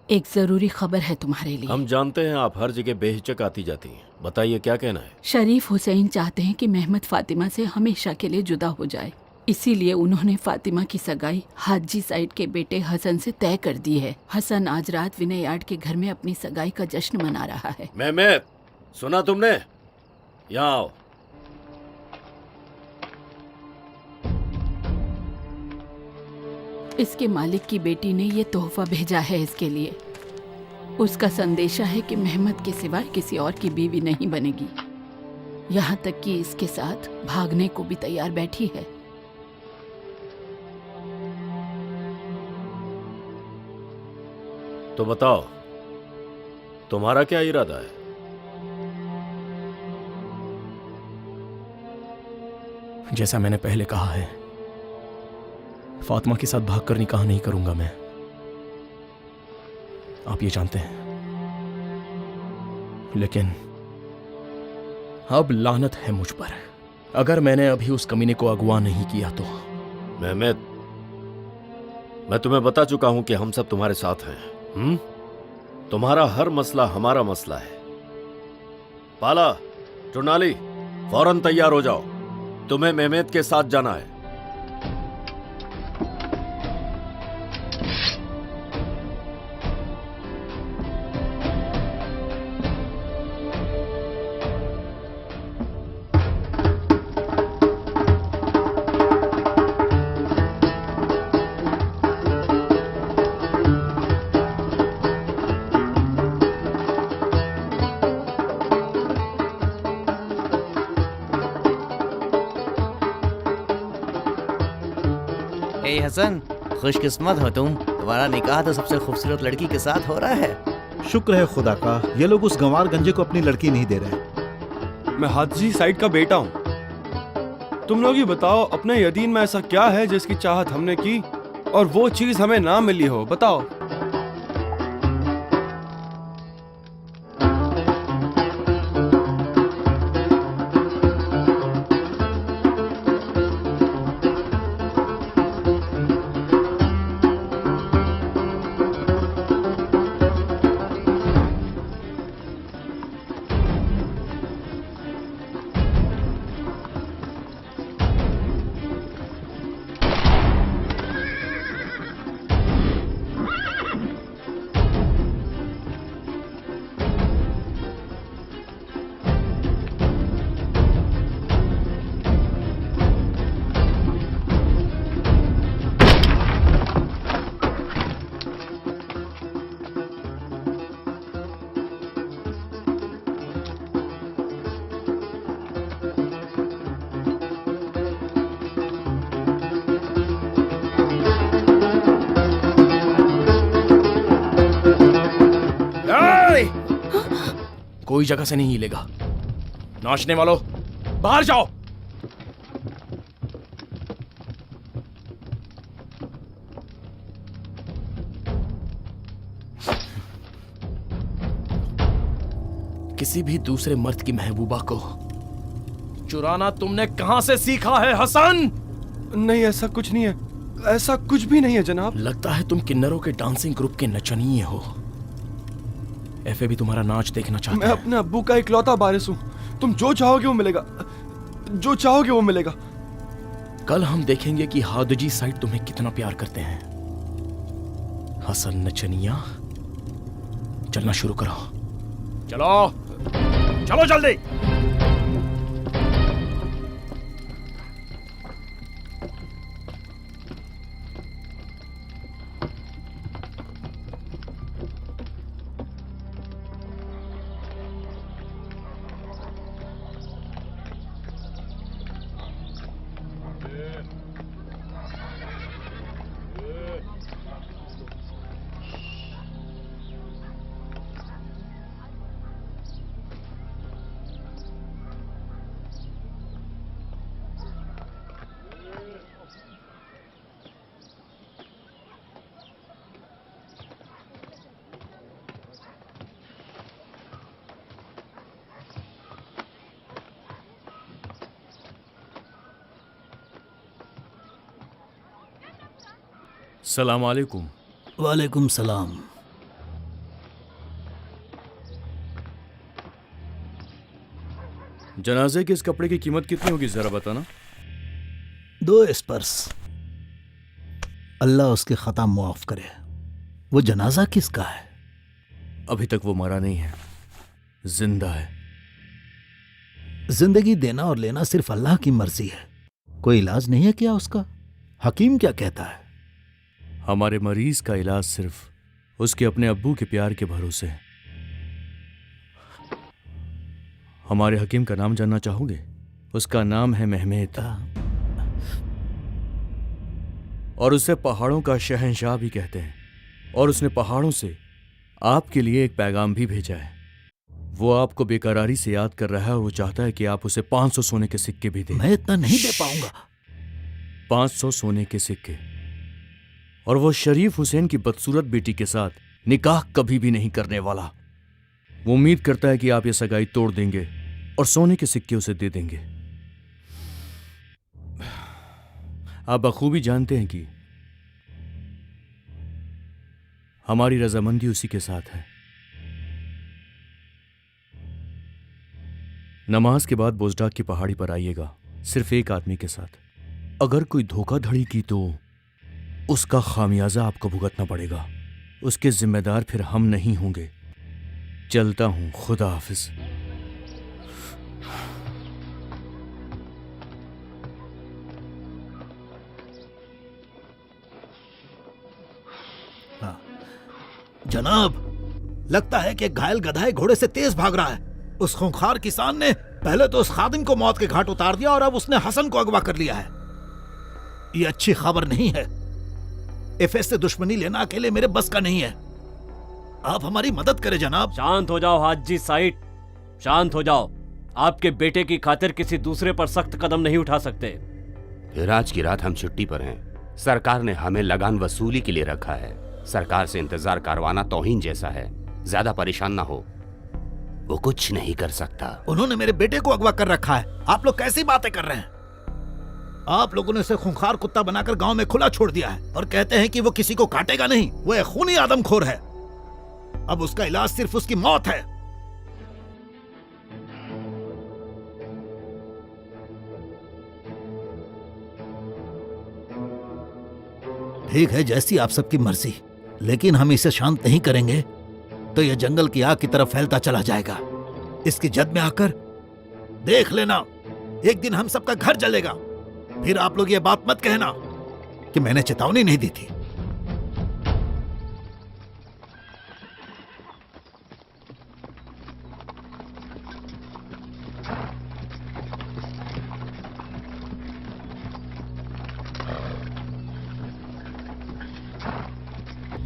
एक जरूरी खबर है तुम्हारे लिए। हम जानते हैं आप हर जगह बेहिचक आती जाती हैं। बताइए क्या कहना है? शरीफ हुसैन चाहते हैं कि मेहमद फातिमा से हमेशा के लिए जुदा हो जाए, इसीलिए उन्होंने फातिमा की सगाई हाजी साइड के बेटे हसन से तय कर दी है। हसन आज रात विनय यार्ड के घर में अपनी सगाई का जश्न मना रहा है। मेहमद, सुना तुमने? यहाँ आओ। इसके मालिक की बेटी ने ये तोहफा भेजा है इसके लिए। उसका संदेशा है कि मेहमद के सिवा किसी और की बीवी नहीं बनेगी, यहाँ तक कि इसके साथ भागने को भी तैयार बैठी है। तो बताओ, तुम्हारा क्या इरादा है? जैसा मैंने पहले कहा है, फातिमा के साथ भागकर निकाह नहीं करूंगा मैं। आप ये जानते हैं। लेकिन अब लानत है मुझ पर, अगर मैंने अभी उस कमीने को अगवा नहीं किया तो। मेहमद, मैं तुम्हें बता चुका हूं कि हम सब तुम्हारे साथ हैं। तुम्हारा हर मसला हमारा मसला है। पाला, टुनाली, फौरन तैयार हो जाओ। तुम्हें मेहमद के साथ जाना है। हसन, खुशकिस्मत हो तुम। तुम्हारा निकाह तो सबसे खूबसूरत लड़की के साथ हो रहा है। शुक्र है खुदा का, ये लोग उस गंवार गंजे को अपनी लड़की नहीं दे रहे। मैं हाजी साइड का बेटा हूँ। तुम लोग ही बताओ, अपने यदीन में ऐसा क्या है जिसकी चाहत हमने की और वो चीज हमें ना मिली हो? बताओ। कोई जगह से नहीं हिलेगा। नाचने वालों, बाहर जाओ। किसी भी दूसरे मर्द की महबूबा को चुराना तुमने कहां से सीखा है हसन? नहीं, ऐसा कुछ नहीं है, ऐसा कुछ भी नहीं है जनाब। लगता है तुम किन्नरों के डांसिंग ग्रुप के नचनिए हो। एफए भी तुम्हारा नाच देखना चाहता मैं अपने अब्बू का इकलौता वारिस हूँ। तुम जो चाहोगे वो मिलेगा, जो चाहोगे वो मिलेगा। कल हम देखेंगे कि हादजी साइड तुम्हें कितना प्यार करते हैं। हसन नचनिया, चलना शुरू करो। चलो चलो जल्दी। सलाम अलैकुम। वालेकुम सलाम। जनाजे के इस कपड़े की कीमत कितनी होगी जरा बताना। 2 स्पर्श। अल्लाह उसके खता मुआफ करे। वो जनाजा किसका है? अभी तक वो मरा नहीं है, जिंदा है। जिंदगी देना और लेना सिर्फ अल्लाह की मर्जी है। कोई इलाज नहीं है क्या उसका? हकीम क्या कहता है? हमारे मरीज का इलाज सिर्फ उसके अपने अब्बू के प्यार के भरोसे है। हमारे हकीम का नाम जानना चाहोगे? उसका नाम है मेहमेद, और उसे पहाड़ों का शहंशाह भी कहते हैं। और उसने पहाड़ों से आपके लिए एक पैगाम भी भेजा है। वो आपको बेकरारी से याद कर रहा है और वो चाहता है कि आप उसे 500 सोने के सिक्के भी दें। मैं इतना नहीं दे पाऊंगा। 500 सोने के सिक्के। और वो शरीफ हुसैन की बदसूरत बेटी के साथ निकाह कभी भी नहीं करने वाला। वो उम्मीद करता है कि आप ये सगाई तोड़ देंगे और सोने के सिक्के उसे दे देंगे। आप बखूबी जानते हैं कि हमारी रजामंदी उसी के साथ है। नमाज के बाद बोझडाक की पहाड़ी पर आइएगा, सिर्फ एक आदमी के साथ। अगर कोई धोखाधड़ी की तो उसका खामियाजा आपको भुगतना पड़ेगा। उसके जिम्मेदार फिर हम नहीं होंगे। चलता हूं, खुदा हाफिज। जनाब, लगता है कि घायल गधा घोड़े से तेज भाग रहा है। उस खूंखार किसान ने पहले तो उस खादिम को मौत के घाट उतार दिया और अब उसने हसन को अगवा कर लिया है। ये अच्छी खबर नहीं है। एफएस से दुश्मनी लेना अकेले मेरे बस का नहीं है। आप हमारी मदद करें जनाब। शांत हो जाओ हाजी साइड, शांत हो जाओ। आपके बेटे की खातिर किसी दूसरे पर सख्त कदम नहीं उठा सकते। फिर आज की रात हम छुट्टी पर हैं। सरकार ने हमें लगान वसूली के लिए रखा है। सरकार से इंतजार करवाना तौहीन जैसा है। ज्यादा परेशान ना हो, वो कुछ नहीं कर सकता। उन्होंने मेरे बेटे को अगवा कर रखा है। आप लोग कैसी बातें कर रहे हैं? आप लोगों ने उसे खूंखार कुत्ता बनाकर गांव में खुला छोड़ दिया है और कहते हैं कि वो किसी को काटेगा नहीं। वो एक खूनी आदमखोर है। अब उसका इलाज सिर्फ उसकी मौत है। ठीक है, जैसी आप सबकी मर्जी, लेकिन हम इसे शांत नहीं करेंगे तो यह जंगल की आग की तरफ फैलता चला जाएगा। इसकी जद में आकर देख लेना, एक दिन हम सबका घर जलेगा। फिर आप लोग ये बात मत कहना कि मैंने चेतावनी नहीं दी थी।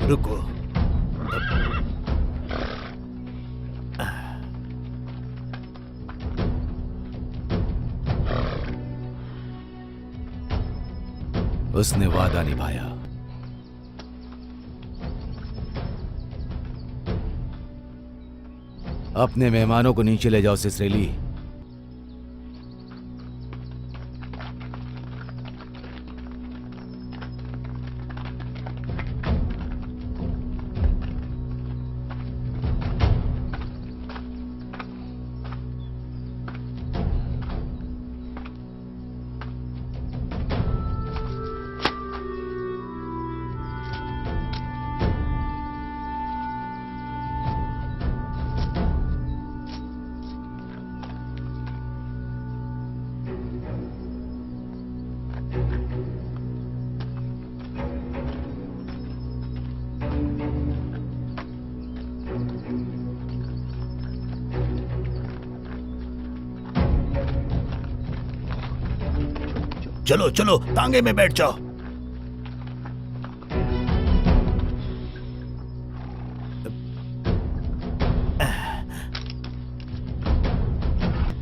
रुको, उसने वादा निभाया। अपने मेहमानों को नीचे ले जाओ सिसरेली। चलो चलो तांगे में बैठ जाओ।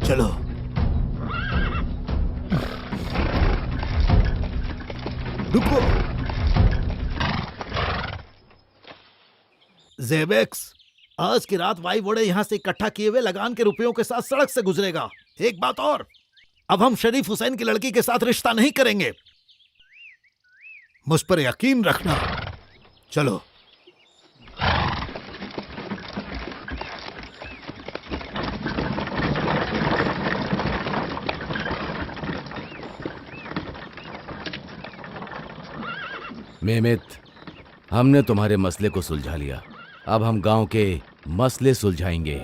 चलो रुको। जेबेक्स, आज की रात वाई वोड़े यहां से इकट्ठा किए हुए लगान के रुपयों के साथ सड़क से गुजरेगा। एक बात और, अब हम शरीफ हुसैन की लड़की के साथ रिश्ता नहीं करेंगे। मुझ पर यकीन रखना। चलो। मेहमेत, हमने तुम्हारे मसले को सुलझा लिया। अब हम गांव के मसले सुलझाएंगे।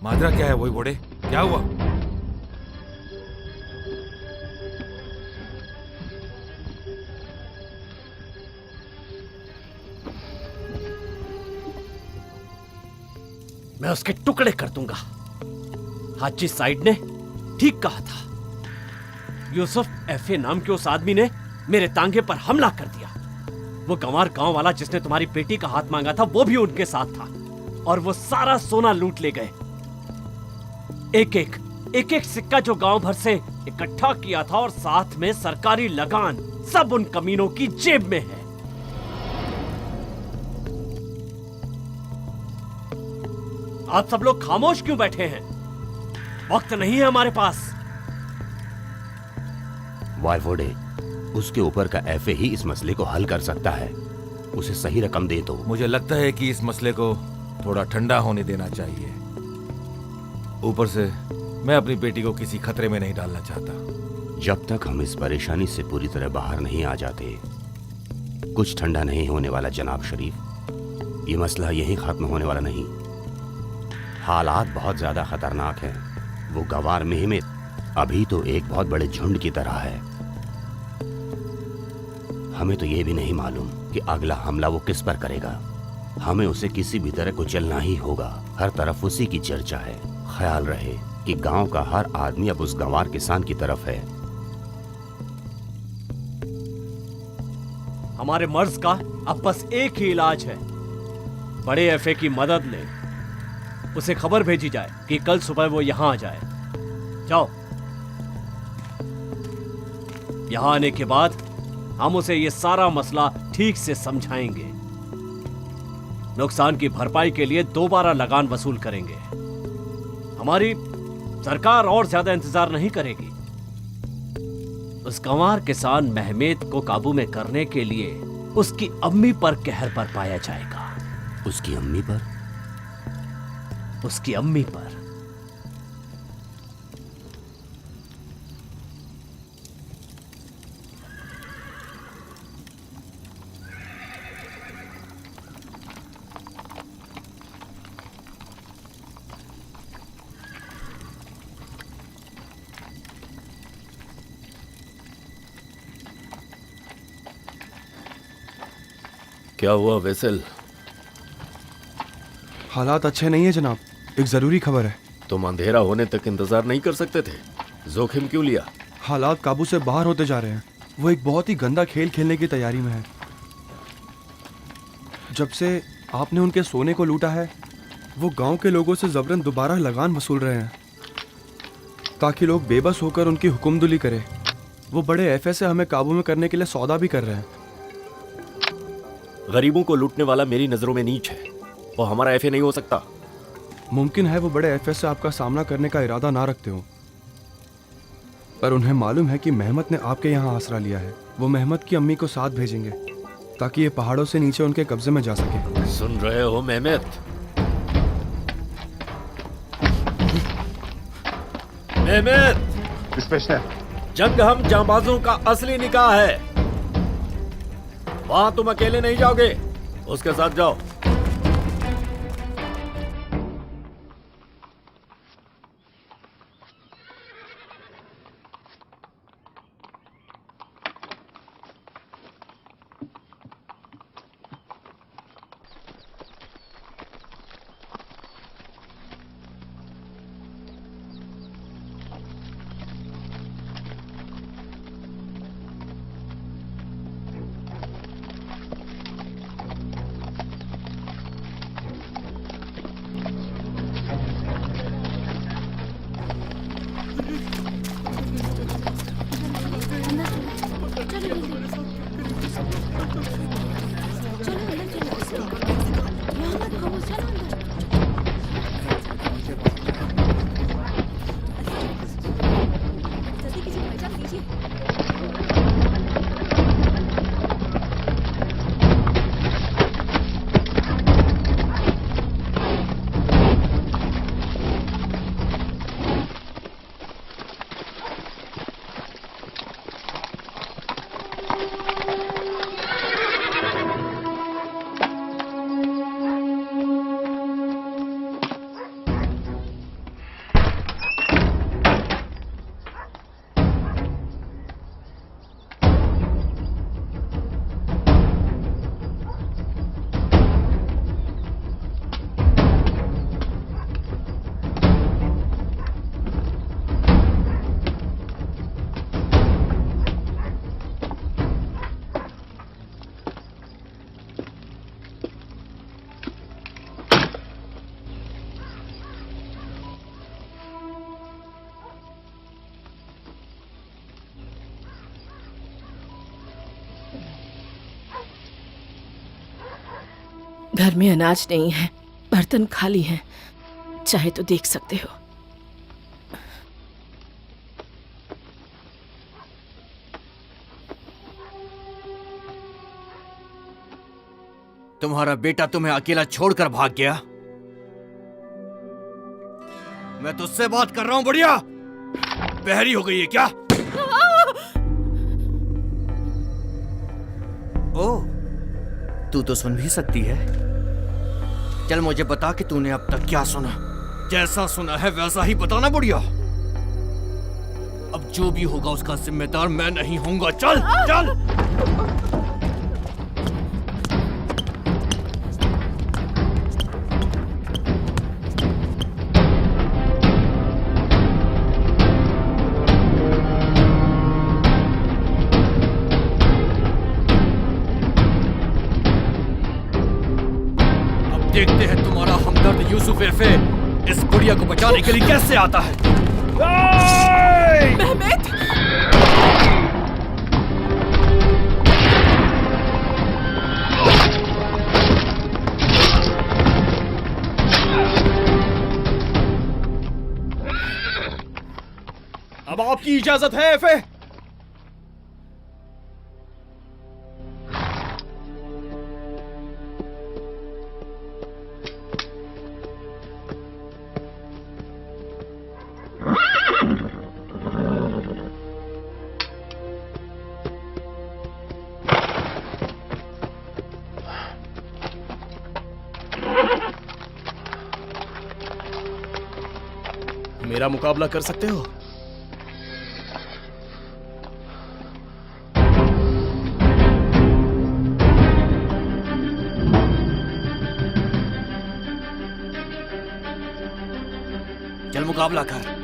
माजरा क्या है? वही वोड़े, क्या हुआ? मैं उसके टुकड़े कर दूंगा। हाजी साइड ने ठीक कहा था। यूसुफ एफए नाम के उस आदमी ने मेरे तांगे पर हमला कर दिया। वो गंवार गांव वाला जिसने तुम्हारी बेटी का हाथ मांगा था, वो भी उनके साथ था और वो सारा सोना लूट ले गए। एक एक सिक्का जो गांव भर से इकट्ठा किया था और साथ में सरकारी लगान, सब उन कमीनों की जेब में है। आप सब लोग खामोश क्यों बैठे हैं? वक्त नहीं है हमारे पास। वाइवोडे, उसके ऊपर का एफए ही इस मसले को हल कर सकता है। उसे सही रकम दे दो। मुझे लगता है कि इस मसले को थोड़ा ठंडा होने देना चाहिए। ऊपर से मैं अपनी बेटी को किसी खतरे में नहीं डालना चाहता। जब तक हम इस परेशानी से पूरी तरह बाहर नहीं आ जाते, कुछ ठंडा नहीं होने वाला जनाब शरीफ। ये मसला यहीं खत्म होने वाला नहीं। हालात बहुत ज्यादा खतरनाक हैं। वो गवार मेहमेत अभी तो एक बहुत बड़े झुंड की तरह है। हमें तो ये भी नहीं मालूम कि अगला हमला वो किस पर करेगा। हमें उसे किसी भी तरह कुचलना ही होगा। हर तरफ उसी की चर्चा है। ख्याल रहे कि गांव का हर आदमी अब उस गंवार किसान की तरफ है। हमारे मर्ज का अब बस एक ही इलाज है, बड़े एफए की मदद ले। उसे खबर भेजी जाए कि कल सुबह वो यहां आ जाए। जाओ। यहां आने के बाद हम उसे ये सारा मसला ठीक से समझाएंगे। नुकसान की भरपाई के लिए दोबारा लगान वसूल करेंगे। हमारी सरकार और ज्यादा इंतजार नहीं करेगी। उस गंवार किसान महमेद को काबू में करने के लिए उसकी अम्मी पर कहर बरपाया जाएगा। उसकी अम्मी पर? उसकी अम्मी पर। क्या हुआ वेसल? हालात अच्छे नहीं है जनाब, एक जरूरी खबर है। तुम अंधेरा होने तक इंतजार नहीं कर सकते थे? जोखिम क्यों लिया? हालात काबू से बाहर होते जा रहे हैं। वो एक बहुत ही गंदा खेल खेलने की तैयारी में है। जब से आपने उनके सोने को लूटा है, वो गांव के लोगों से जबरन दोबारा लगान वसूल रहे हैं ताकि लोग बेबस होकर उनकी हुक्मदुली करें। वो बड़े एफए से हमें काबू में करने के लिए सौदा भी कर रहे हैं। गरीबों को लूटने वाला मेरी नजरों में नीच है। वो हमारा एफए नहीं हो सकता। मुमकिन है वो बड़े एफए से आपका सामना करने का इरादा ना रखते हो, पर उन्हें मालूम है कि मेहमत ने आपके यहाँ आसरा लिया है। वो मेहमत की अम्मी को साथ भेजेंगे ताकि ये पहाड़ों से नीचे उनके कब्जे में जा सके। सुन रहे हो मेहमत? मेहमत, जंग हम जांबाजों का असली निकाह है। वहां तुम अकेले नहीं जाओगे, उसके साथ जाओ। घर में अनाज नहीं है, बर्तन खाली हैं, चाहे तो देख सकते हो। तुम्हारा बेटा तुम्हें अकेला छोड़कर भाग गया। मैं तुझसे बात कर रहा हूं, बढ़िया। बहरी हो गई है क्या? ओह, तू तो सुन भी सकती है। चल मुझे बता कि तूने अब तक क्या सुना। जैसा सुना है वैसा ही बताना, बुढ़िया। अब जो भी होगा उसका जिम्मेदार मैं नहीं होऊंगा। चल चल। देखते हैं तुम्हारा हमदर्द यूसुफ एफे इस गुड़िया को बचाने के लिए कैसे आता है। मेहमेद! आपकी इजाजत है एफए? मेरा मुकाबला कर सकते हो? चल मुकाबला कर।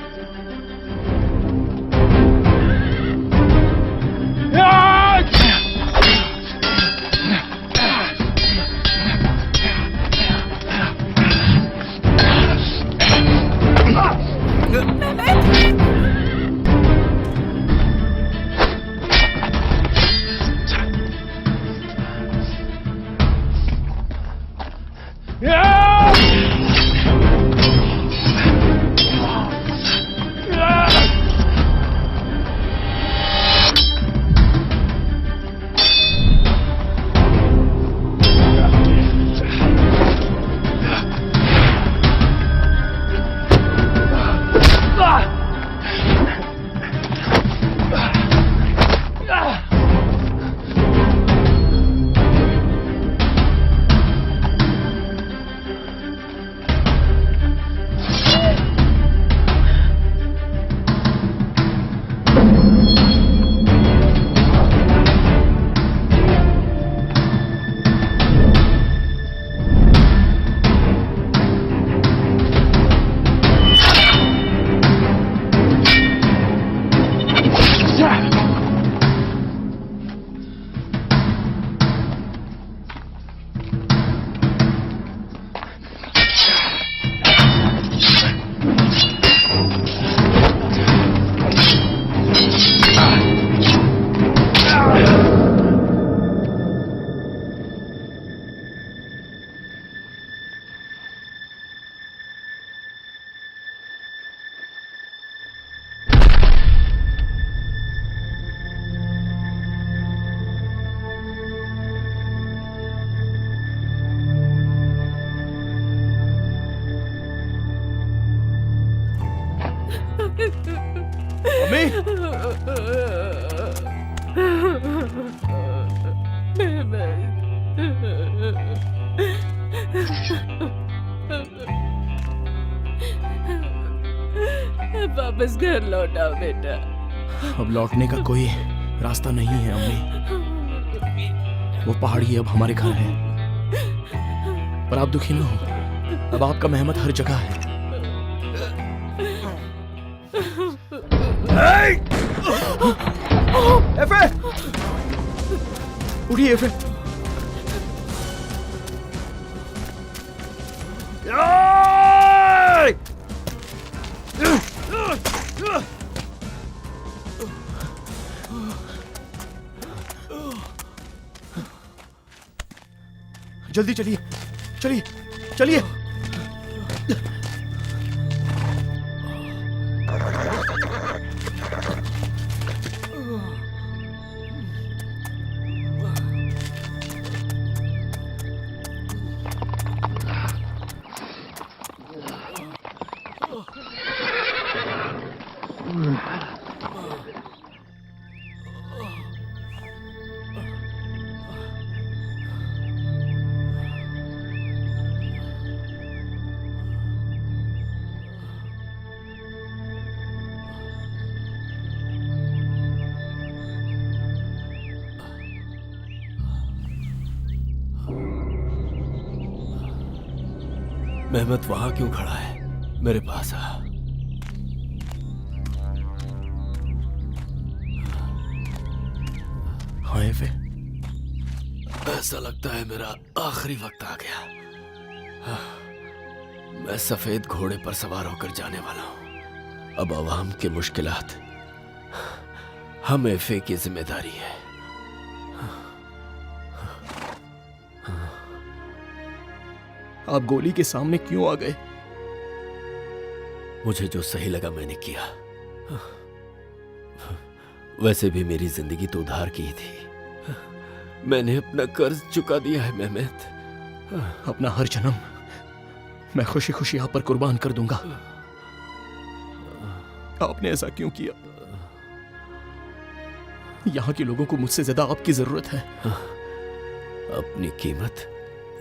वापस घर लौटाओ बेटा। अब लौटने का कोई रास्ता नहीं है अम्मी। वो पहाड़ी अब हमारे घर है। पर आप दुखी ना हो, अब आपका मेहमत हर जगह है। एफए! उठिए एफए! जल्दी चलिए, चलिए, चलिए। मेहमत वहां क्यों खड़ा है? मेरे पास आ। हाँ एफे, ऐसा लगता है मेरा आखिरी वक्त आ गया। मैं सफेद घोड़े पर सवार होकर जाने वाला हूं। अब अवाम की मुश्किलात हम एफए की जिम्मेदारी है। आप गोली के सामने क्यों आ गए? मुझे जो सही लगा मैंने किया। वैसे भी मेरी जिंदगी तो उधार की ही थी। मैंने अपना कर्ज चुका दिया है मेहमेत। अपना हर जन्म मैं खुशी खुशी आप पर कुर्बान कर दूंगा। आपने ऐसा क्यों किया? यहाँ के लोगों को मुझसे ज्यादा आपकी जरूरत है। अपनी कीमत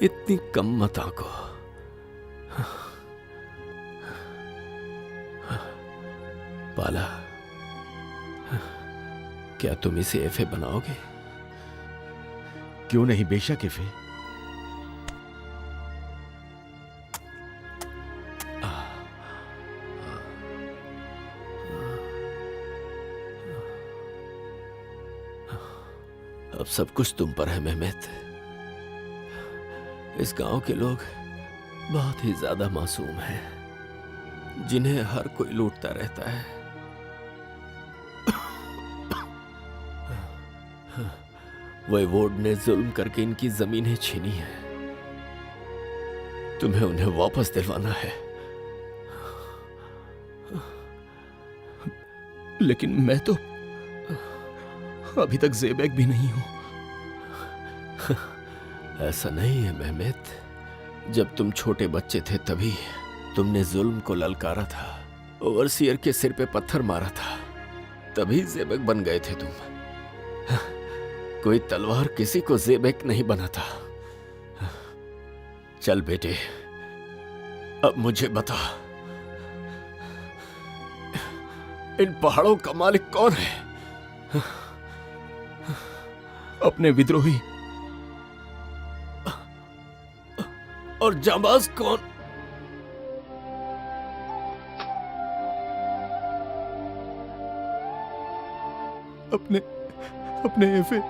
इतनी कम मत आंको। पाला, क्या तुम इसे एफए बनाओगे? क्यों नहीं, बेशक एफए। अब सब कुछ तुम पर है मेहमेत। इस गांव के लोग बहुत ही ज्यादा मासूम हैं, जिन्हें हर कोई लूटता रहता है। वोइवोड ने जुल्म करके इनकी जमीनें छीनी है। तुम्हें उन्हें वापस दिलवाना है। लेकिन मैं तो अभी तक ज़ेबैक भी नहीं हूं। ऐसा नहीं है मेहमेत। जब तुम छोटे बच्चे थे तभी तुमने जुल्म को ललकारा था, ओवरसियर के सिर पे पत्थर मारा था, तभी ज़ेबैक बन गए थे तुम। कोई तलवार किसी को ज़ेबैक नहीं बनाता। चल बेटे, अब मुझे बता, इन पहाड़ों का मालिक कौन है? अपने विद्रोही। और जांबाज कौन? अपने एफए।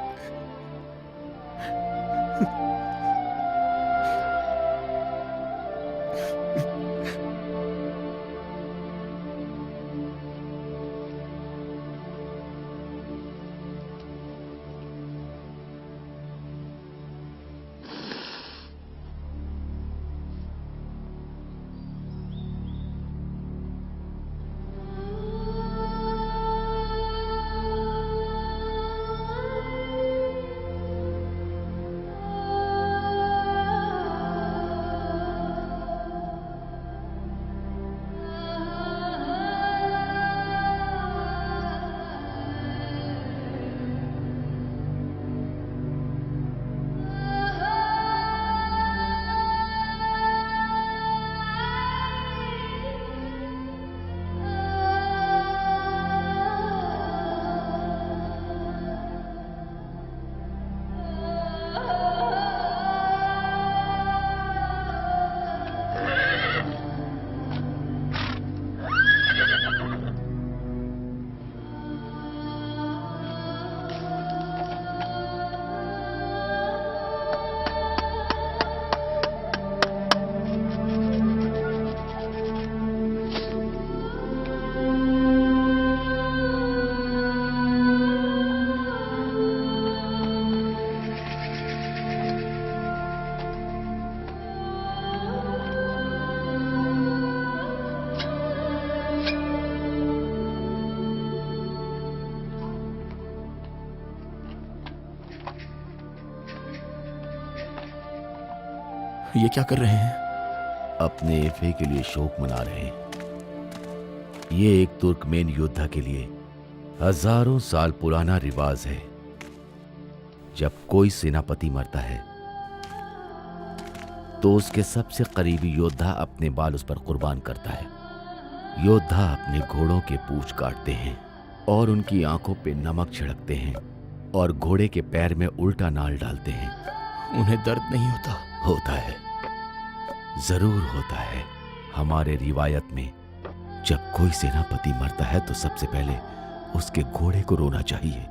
ये क्या कर रहे हैं? अपने एफए के लिए शोक मना रहे हैं। ये एक तुर्कमेन योद्धा के लिए हजारों साल पुराना रिवाज है। जब कोई सेनापति मरता है तो उसके सबसे करीबी योद्धा अपने बाल उस पर कुर्बान करता है। योद्धा अपने घोड़ों के पूंछ काटते हैं और उनकी आंखों पे नमक छिड़कते हैं और घोड़े के पैर में उल्टा नाल डालते हैं। उन्हें दर्द नहीं होता? होता है, जरूर होता है। हमारे रिवायत में जब कोई सेनापति मरता है तो सबसे पहले उसके घोड़े को रोना चाहिए।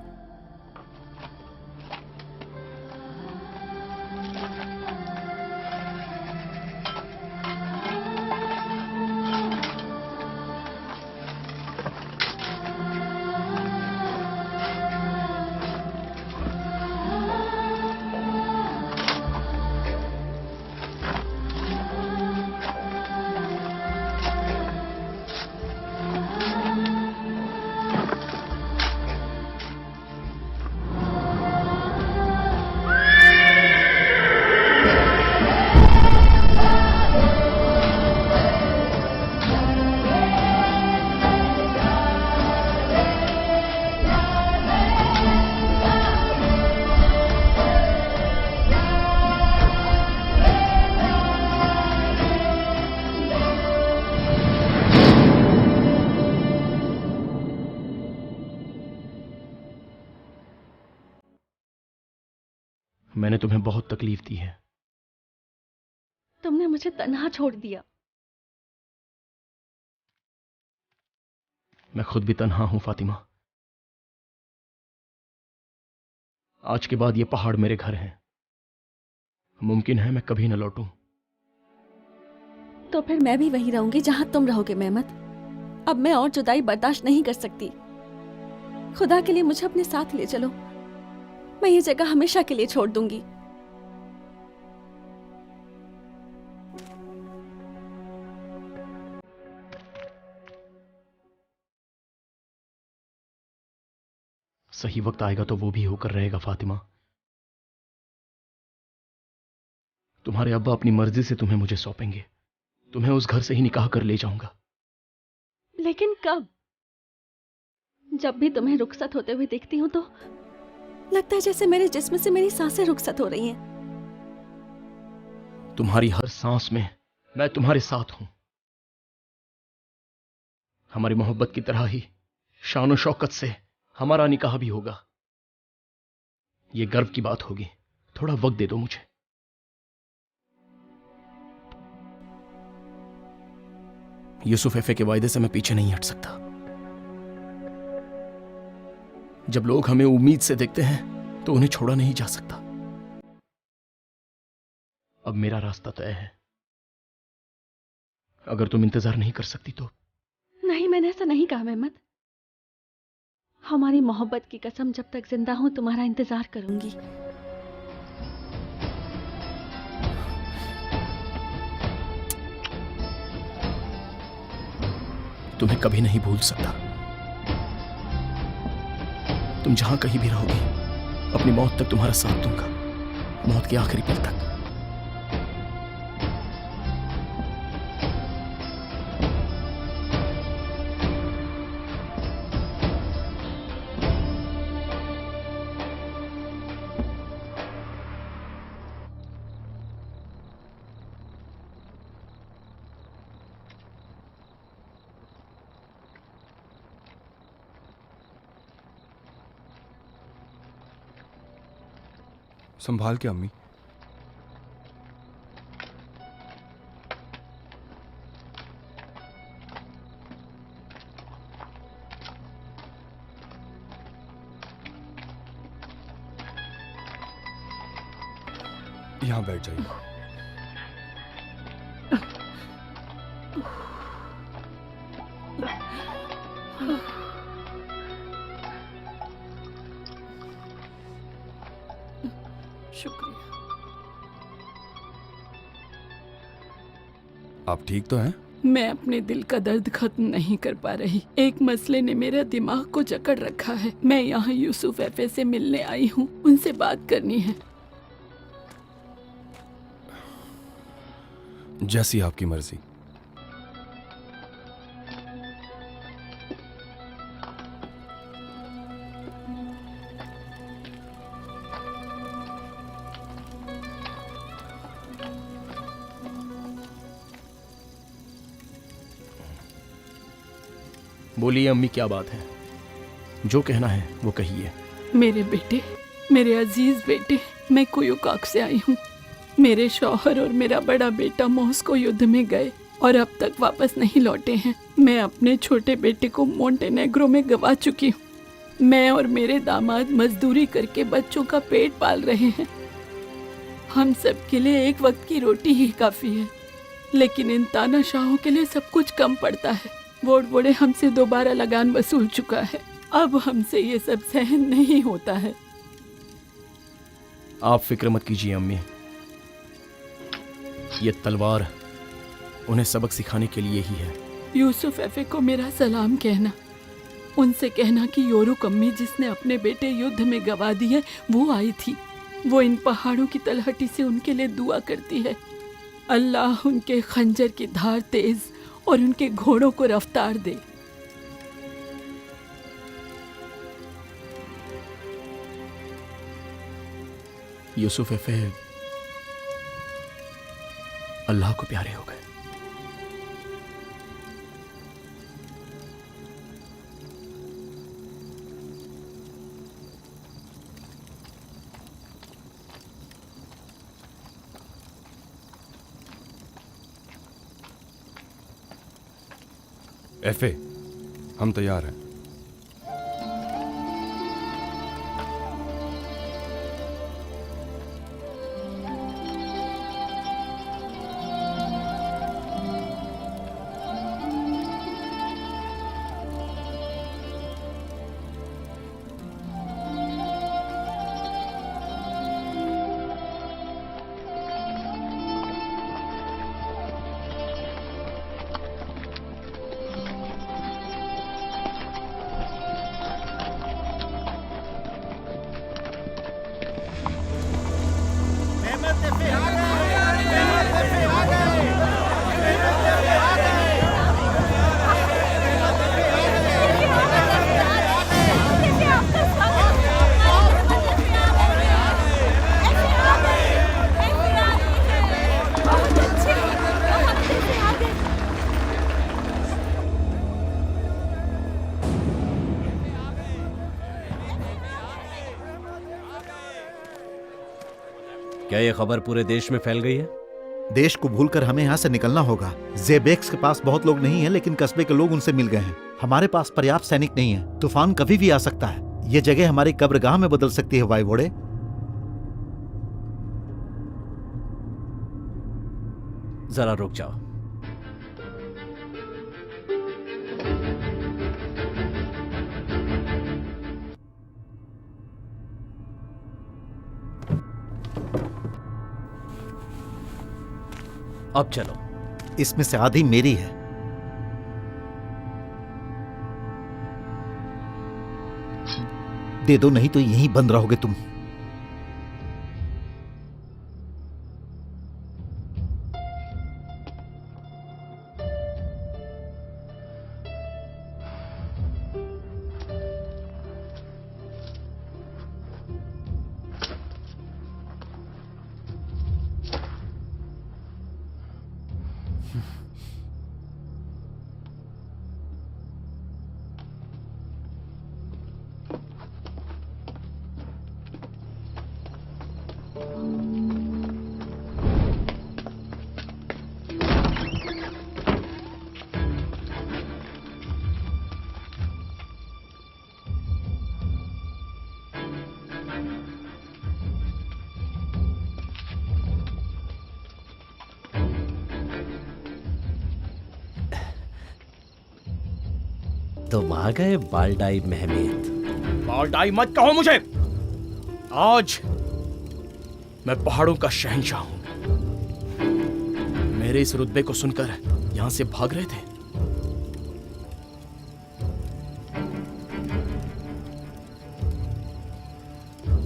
मैंने तुम्हें बहुत तकलीफ दी है। तुमने मुझे तन्हा छोड़ दिया। मैं खुद भी तन्हा हूं फातिमा। आज के बाद ये पहाड़ मेरे घर हैं। मुमकिन है मैं कभी न लौटूं। तो फिर मैं भी वहीं रहूंगी जहां तुम रहोगे मेहमत। अब मैं और जुदाई बर्दाश्त नहीं कर सकती। खुदा के लिए मुझे अपने साथ ले चलो। मैं ये जगह हमेशा के लिए छोड़ दूंगी। सही वक्त आएगा तो वो भी होकर रहेगा फातिमा। तुम्हारे अब्बा अपनी मर्जी से तुम्हें मुझे सौंपेंगे। तुम्हें उस घर से ही निकाह कर ले जाऊंगा। लेकिन कब? जब भी तुम्हें रुखसत होते हुए देखती हूँ तो लगता है जैसे मेरे जिस्म से मेरी सांसें रुखसत हो रही हैं। तुम्हारी हर सांस में मैं तुम्हारे साथ हूं। हमारी मोहब्बत की तरह ही शान और शौकत से हमारा निकाह भी होगा। यह गर्व की बात होगी। थोड़ा वक्त दे दो मुझे। यूसुफ एफे के वायदे से मैं पीछे नहीं हट सकता। जब लोग हमें उम्मीद से देखते हैं तो उन्हें छोड़ा नहीं जा सकता। अब मेरा रास्ता तय है। अगर तुम इंतजार नहीं कर सकती तो। नहीं, मैंने ऐसा नहीं कहा मेहमत। हमारी मोहब्बत की कसम, जब तक जिंदा हूं तुम्हारा इंतजार करूंगी। तुम्हें कभी नहीं भूल सकता। तुम जहां कहीं भी रहोगी, अपनी मौत तक तुम्हारा साथ दूंगा। मौत के आखिरी पल तक। संभाल के अम्मी। यहां बैठ जाइए। आप ठीक तो हैं? मैं अपने दिल का दर्द खत्म नहीं कर पा रही। एक मसले ने मेरा दिमाग को जकड़ रखा है। मैं यहाँ यूसुफ एफे से मिलने आई हूँ। उनसे बात करनी है। जैसी आपकी मर्जी। बोलिए अम्मी, क्या बात है? जो कहना है वो कहिए। मेरे बेटे, मेरे अजीज बेटे, मैं कोयुकाक से आई हूँ। मेरे शौहर और मेरा बड़ा बेटा मॉस्को युद्ध में गए और अब तक वापस नहीं लौटे हैं। मैं अपने छोटे बेटे को मोंटेनेग्रो में गवा चुकी हूँ। मैं और मेरे दामाद मजदूरी करके बच्चों का पेट पाल रहे हैं। हम सब के लिए एक वक्त की रोटी ही काफी है, लेकिन इन तानाशाहों के लिए सब कुछ कम पड़ता है। वोट बोड़े हमसे दोबारा लगान वसूल चुका है। अब हमसे ये सब सहन नहीं होता है। आप फिक्र मत कीजिए अम्मी। ये तलवार उन्हें सबक सिखाने के लिए ही है। यूसुफ एफे को मेरा सलाम कहना। उनसे कहना कि योरुक अम्मी, जिसने अपने बेटे युद्ध में गवा दिए, वो आई थी। वो इन पहाड़ों की तलहटी से उनके लिए दुआ करती है। अल्लाह उनके खंजर की धार तेज और उनके घोड़ों को रफ्तार दे। यूसुफ एफे अल्लाह को प्यारे हो गए। एफए, हम तैयार हैं। क्या ये खबर पूरे देश में फैल गई है? देश को भूलकर हमें यहाँ से निकलना होगा। जेबेक्स के पास बहुत लोग नहीं हैं, लेकिन कस्बे के लोग उनसे मिल गए हैं। हमारे पास पर्याप्त सैनिक नहीं है। तूफान कभी भी आ सकता है। ये जगह हमारी कब्रगाह में बदल सकती है वाइवोड़े। जरा रुक जाओ। अब चलो। इसमें से आधी मेरी है। दे दो, नहीं तो यहीं बंद रहोगे तुम। तुम आ गए बाल्डाई महमेद। बाल्डाई मत कहो मुझे। आज मैं पहाड़ों का शहंशाह हूं। मेरे इस रुतबे को सुनकर यहां से भाग रहे थे।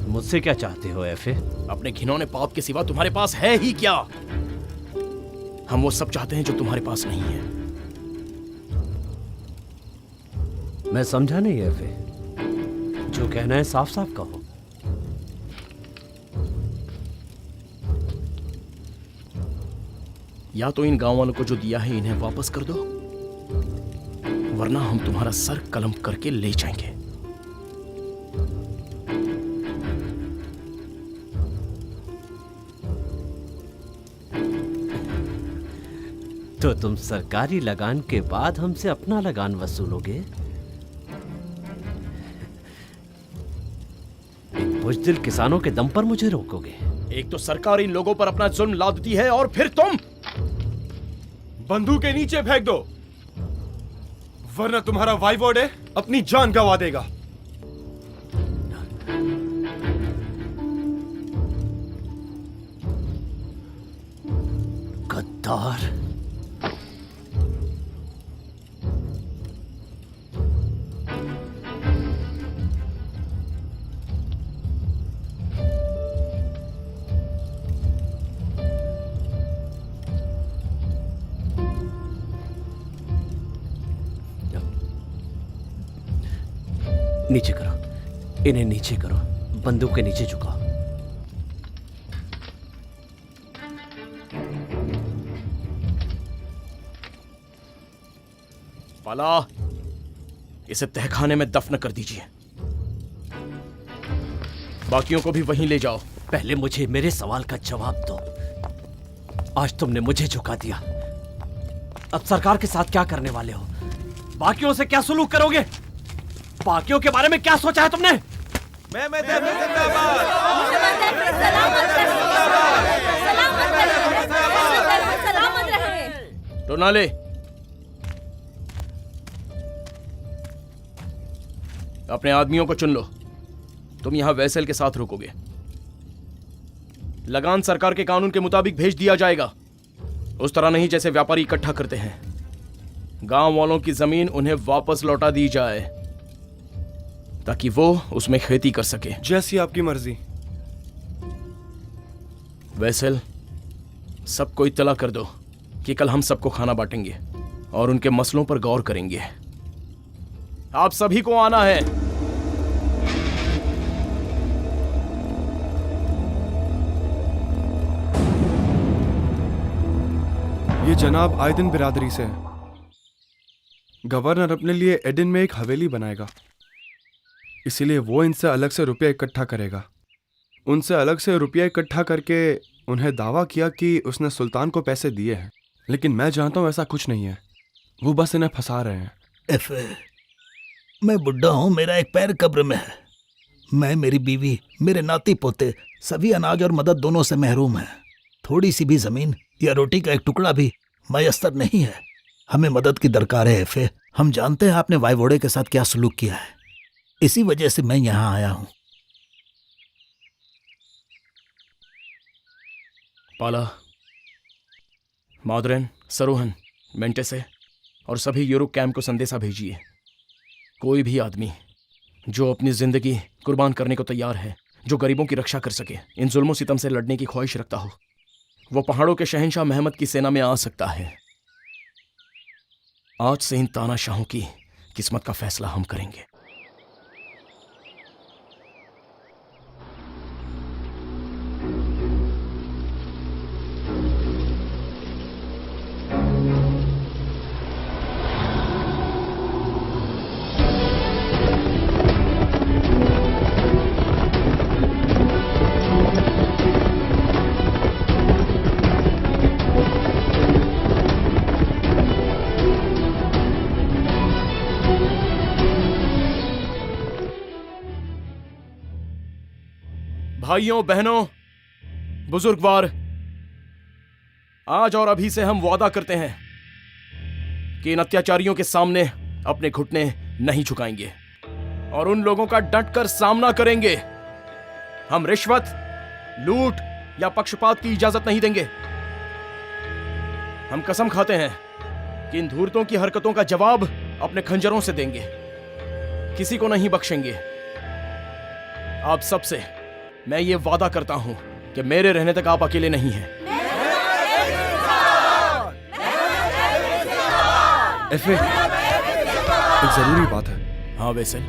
मुझसे क्या चाहते हो एफए? अपने घिनौने पाप के सिवा तुम्हारे पास है ही क्या? हम वो सब चाहते हैं जो तुम्हारे पास नहीं है। मैं समझा नहीं एफए। जो कहना है साफ साफ कहो। या तो इन गांव वालों को जो दिया है इन्हें वापस कर दो, वरना हम तुम्हारा सर कलम करके ले जाएंगे। तो तुम सरकारी लगान के बाद हमसे अपना लगान वसूलोगे? बुज़दिल किसानों के दम पर मुझे रोकोगे? एक तो सरकार इन लोगों पर अपना जुल्म लादती है और फिर तुम बंदूक के नीचे फेंक दो, वरना तुम्हारा वाइवोडे अपनी जान गंवा देगा। गद्दार। नीचे करो, इन्हें नीचे करो, बंदूक के नीचे झुकाओ। पाला, इसे तहखाने में दफन कर दीजिए। बाकियों को भी वहीं ले जाओ। पहले मुझे मेरे सवाल का जवाब दो। आज तुमने मुझे झुका दिया, अब सरकार के साथ क्या करने वाले हो? बाकियों से क्या सलूक करोगे? बाकियों के बारे में क्या सोचा है तुमने? टोनाले, अपने आदमियों को चुन लो। तुम यहां वैसल के साथ रुकोगे। लगान सरकार के कानून के मुताबिक भेज दिया जाएगा, उस तरह नहीं जैसे व्यापारी इकट्ठा करते हैं। गांव वालों की जमीन उन्हें वापस लौटा दी जाए ताकि वो उसमें खेती कर सके। जैसी आपकी मर्जी। वैसल, सबको इत्तला कर दो कि कल हम सबको खाना बांटेंगे और उनके मसलों पर गौर करेंगे। आप सभी को आना है। ये जनाब आयदिन बिरादरी से है। गवर्नर अपने लिए एडिन में एक हवेली बनाएगा, इसीलिए वो इनसे अलग से रुपया इकट्ठा करेगा। उनसे अलग से रुपया इकट्ठा करके उन्हें दावा किया कि उसने सुल्तान को पैसे दिए हैं, लेकिन मैं जानता हूं ऐसा कुछ नहीं है। वो बस इन्हें फंसा रहे हैं। एफे, मैं बुढ़ा हूं, मेरा एक पैर कब्र में है। मैं, मेरी बीवी, मेरे नाती पोते सभी अनाज और मदद दोनों से महरूम हैं। थोड़ी सी भी जमीन या रोटी का एक टुकड़ा भी मयस्सर नहीं है। हमें मदद की दरकार है एफे। हम जानते हैं आपने वाइवोड़े के साथ क्या सलूक किया है, इसी वजह से मैं यहां आया हूं। पाला, मादरेन, सरोहन, मेंटेसे और सभी यूरोप कैंप को संदेशा भेजिए। कोई भी आदमी जो अपनी जिंदगी कुर्बान करने को तैयार है, जो गरीबों की रक्षा कर सके, इन जुल्मों सितम से लड़ने की ख्वाहिश रखता हो, वो पहाड़ों के शहंशाह महमद की सेना में आ सकता है। आज से इन तानाशाहों की किस्मत का फैसला हम करेंगे। भाइयों, बहनों, बुजुर्गवार, आज और अभी से हम वादा करते हैं कि इन अत्याचारियों के सामने अपने घुटने नहीं झुकाएंगे और उन लोगों का डटकर सामना करेंगे। हम रिश्वत, लूट या पक्षपात की इजाजत नहीं देंगे। हम कसम खाते हैं कि इन धूर्तों की हरकतों का जवाब अपने खंजरों से देंगे, किसी को नहीं बख्शेंगे। आप सबसे मैं ये वादा करता हूं कि मेरे रहने तक आप अकेले नहीं हैं। एफे, एक जरूरी बात है। हाँ वैसल,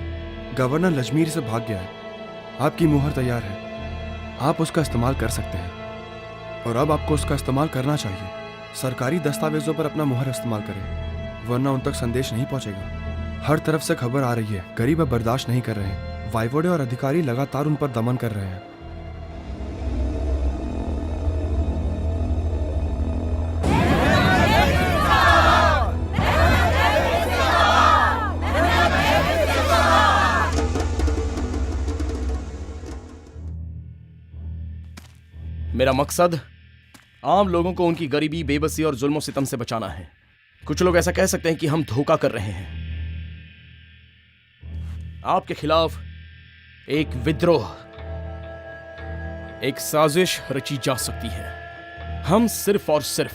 गवर्नर लजमीर से भाग गया है। आपकी मुहर तैयार है, आप उसका इस्तेमाल कर सकते हैं और अब आपको उसका इस्तेमाल करना चाहिए। सरकारी दस्तावेजों पर अपना मुहर इस्तेमाल करें, वरना उन तक संदेश नहीं पहुंचेगा। हर तरफ से खबर आ रही है, गरीब अब बर्दाश्त नहीं कर रहे हैं। वाइवोडे और अधिकारी लगातार उन पर दमन कर रहे हैं। मेरा मकसद आम लोगों को उनकी गरीबी, बेबसी और जुल्मों सितम से बचाना है। कुछ लोग ऐसा कह सकते हैं कि हम धोखा कर रहे हैं। आपके खिलाफ एक विद्रोह, एक साजिश रची जा सकती है। हम सिर्फ और सिर्फ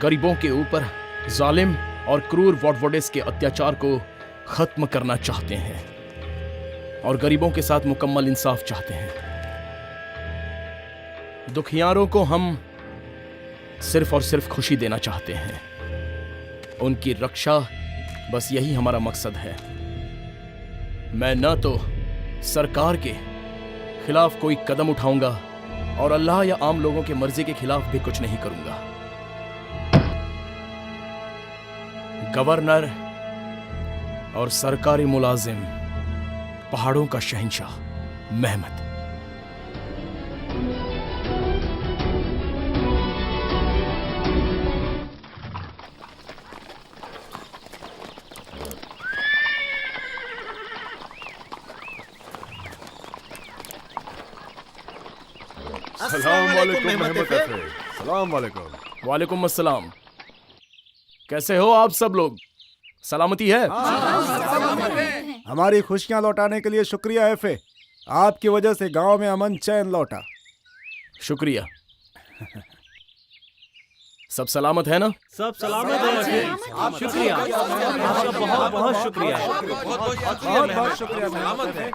गरीबों के ऊपर जालिम और क्रूर वॉडवोडेस के अत्याचार को खत्म करना चाहते हैं और गरीबों के साथ मुकम्मल इंसाफ चाहते हैं। दुखियारों को हम सिर्फ और सिर्फ खुशी देना चाहते हैं, उनकी रक्षा, बस यही हमारा मकसद है। मैं न तो सरकार के खिलाफ कोई कदम उठाऊंगा और अल्लाह या आम लोगों के मर्जी के खिलाफ भी कुछ नहीं करूंगा। गवर्नर और सरकारी मुलाजिम, पहाड़ों का शहंशाह महमद। वालेकुम मेहमत एफे। सलाम वालेकुम। वालेकुम अस्सलाम। कैसे हो आप सब लोग? सलामती है? हमारी खुशियां लौटाने के लिए शुक्रिया एफे। आपकी वजह से गांव में अमन चैन लौटा। शुक्रिया। सब सलामत है ना? सब सलामत है। आप शुक्रिया, आपका बहुत बहुत शुक्रिया। बहुत बहुत शुक्रिया। सलामत है।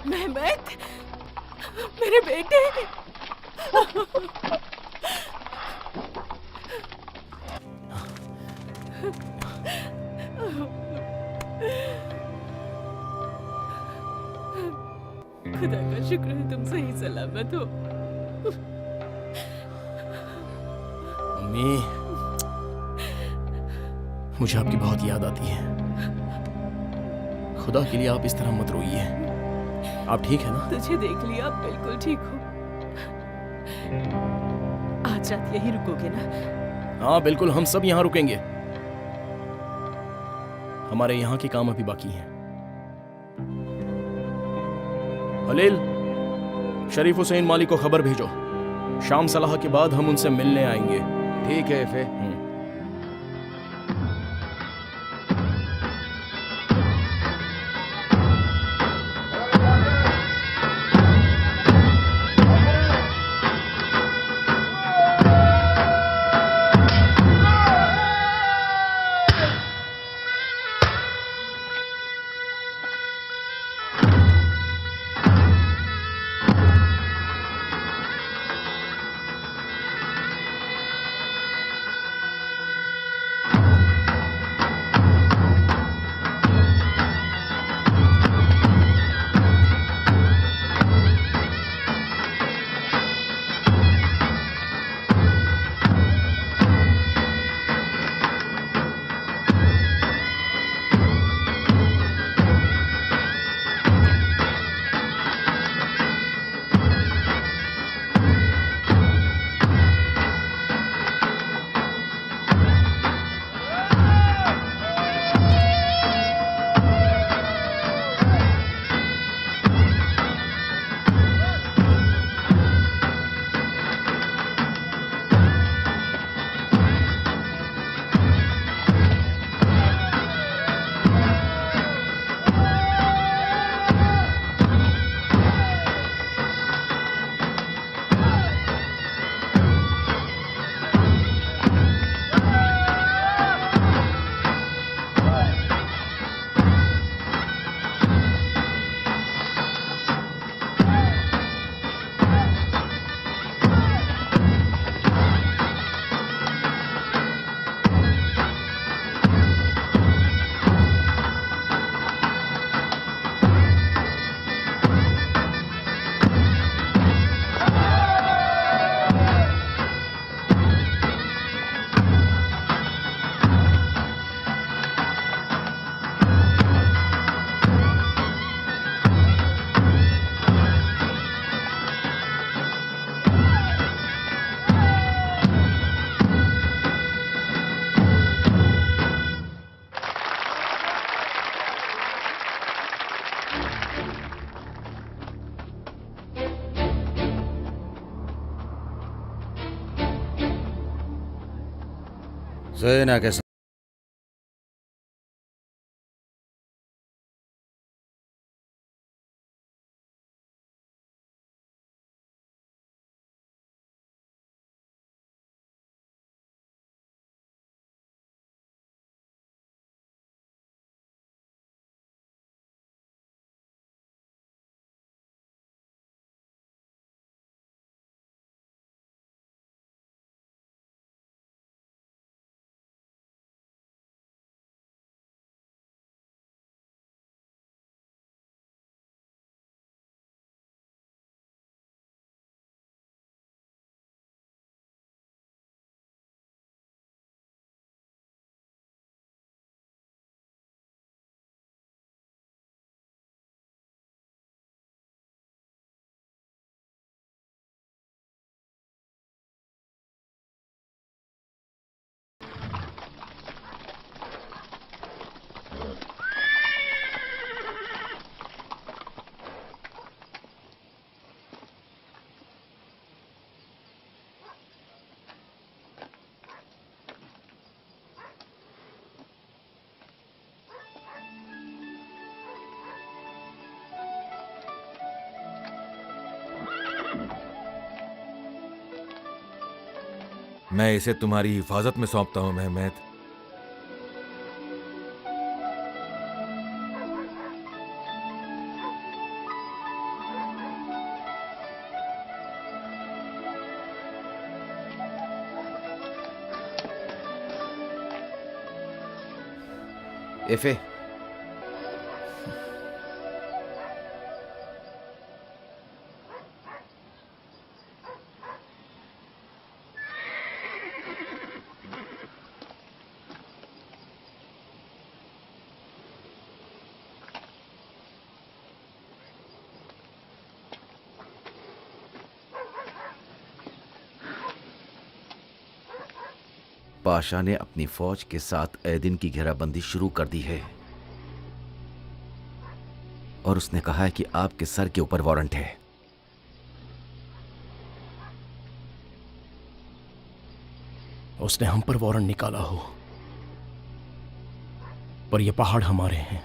मेहमत, मेरे बेटे। खुदा का शुक्र है तुम सही सलामत हो। अम्मी, मुझे आपकी बहुत याद आती है। खुदा के लिए आप इस तरह मत रोइए। आप ठीक है ना? तुझे देख लिया, अब बिल्कुल ठीक हो। आज रात यही रुकोगे ना? हाँ बिल्कुल, हम सब यहाँ रुकेंगे। हमारे यहाँ के काम अभी बाकी हैं। हलील, शरीफ हुसैन माली को खबर भेजो। शाम सलाह के बाद हम उनसे मिलने आएंगे। ठीक है एफे। सेना के मैं इसे तुम्हारी हिफाजत में सौंपता हूं मेहमेद। एफे, पाशा ने अपनी फौज के साथ एदिन की घेराबंदी शुरू कर दी है और उसने कहा है कि आपके सर के ऊपर वारंट है। उसने हम पर वारंट निकाला हो, पर ये पहाड़ हमारे हैं।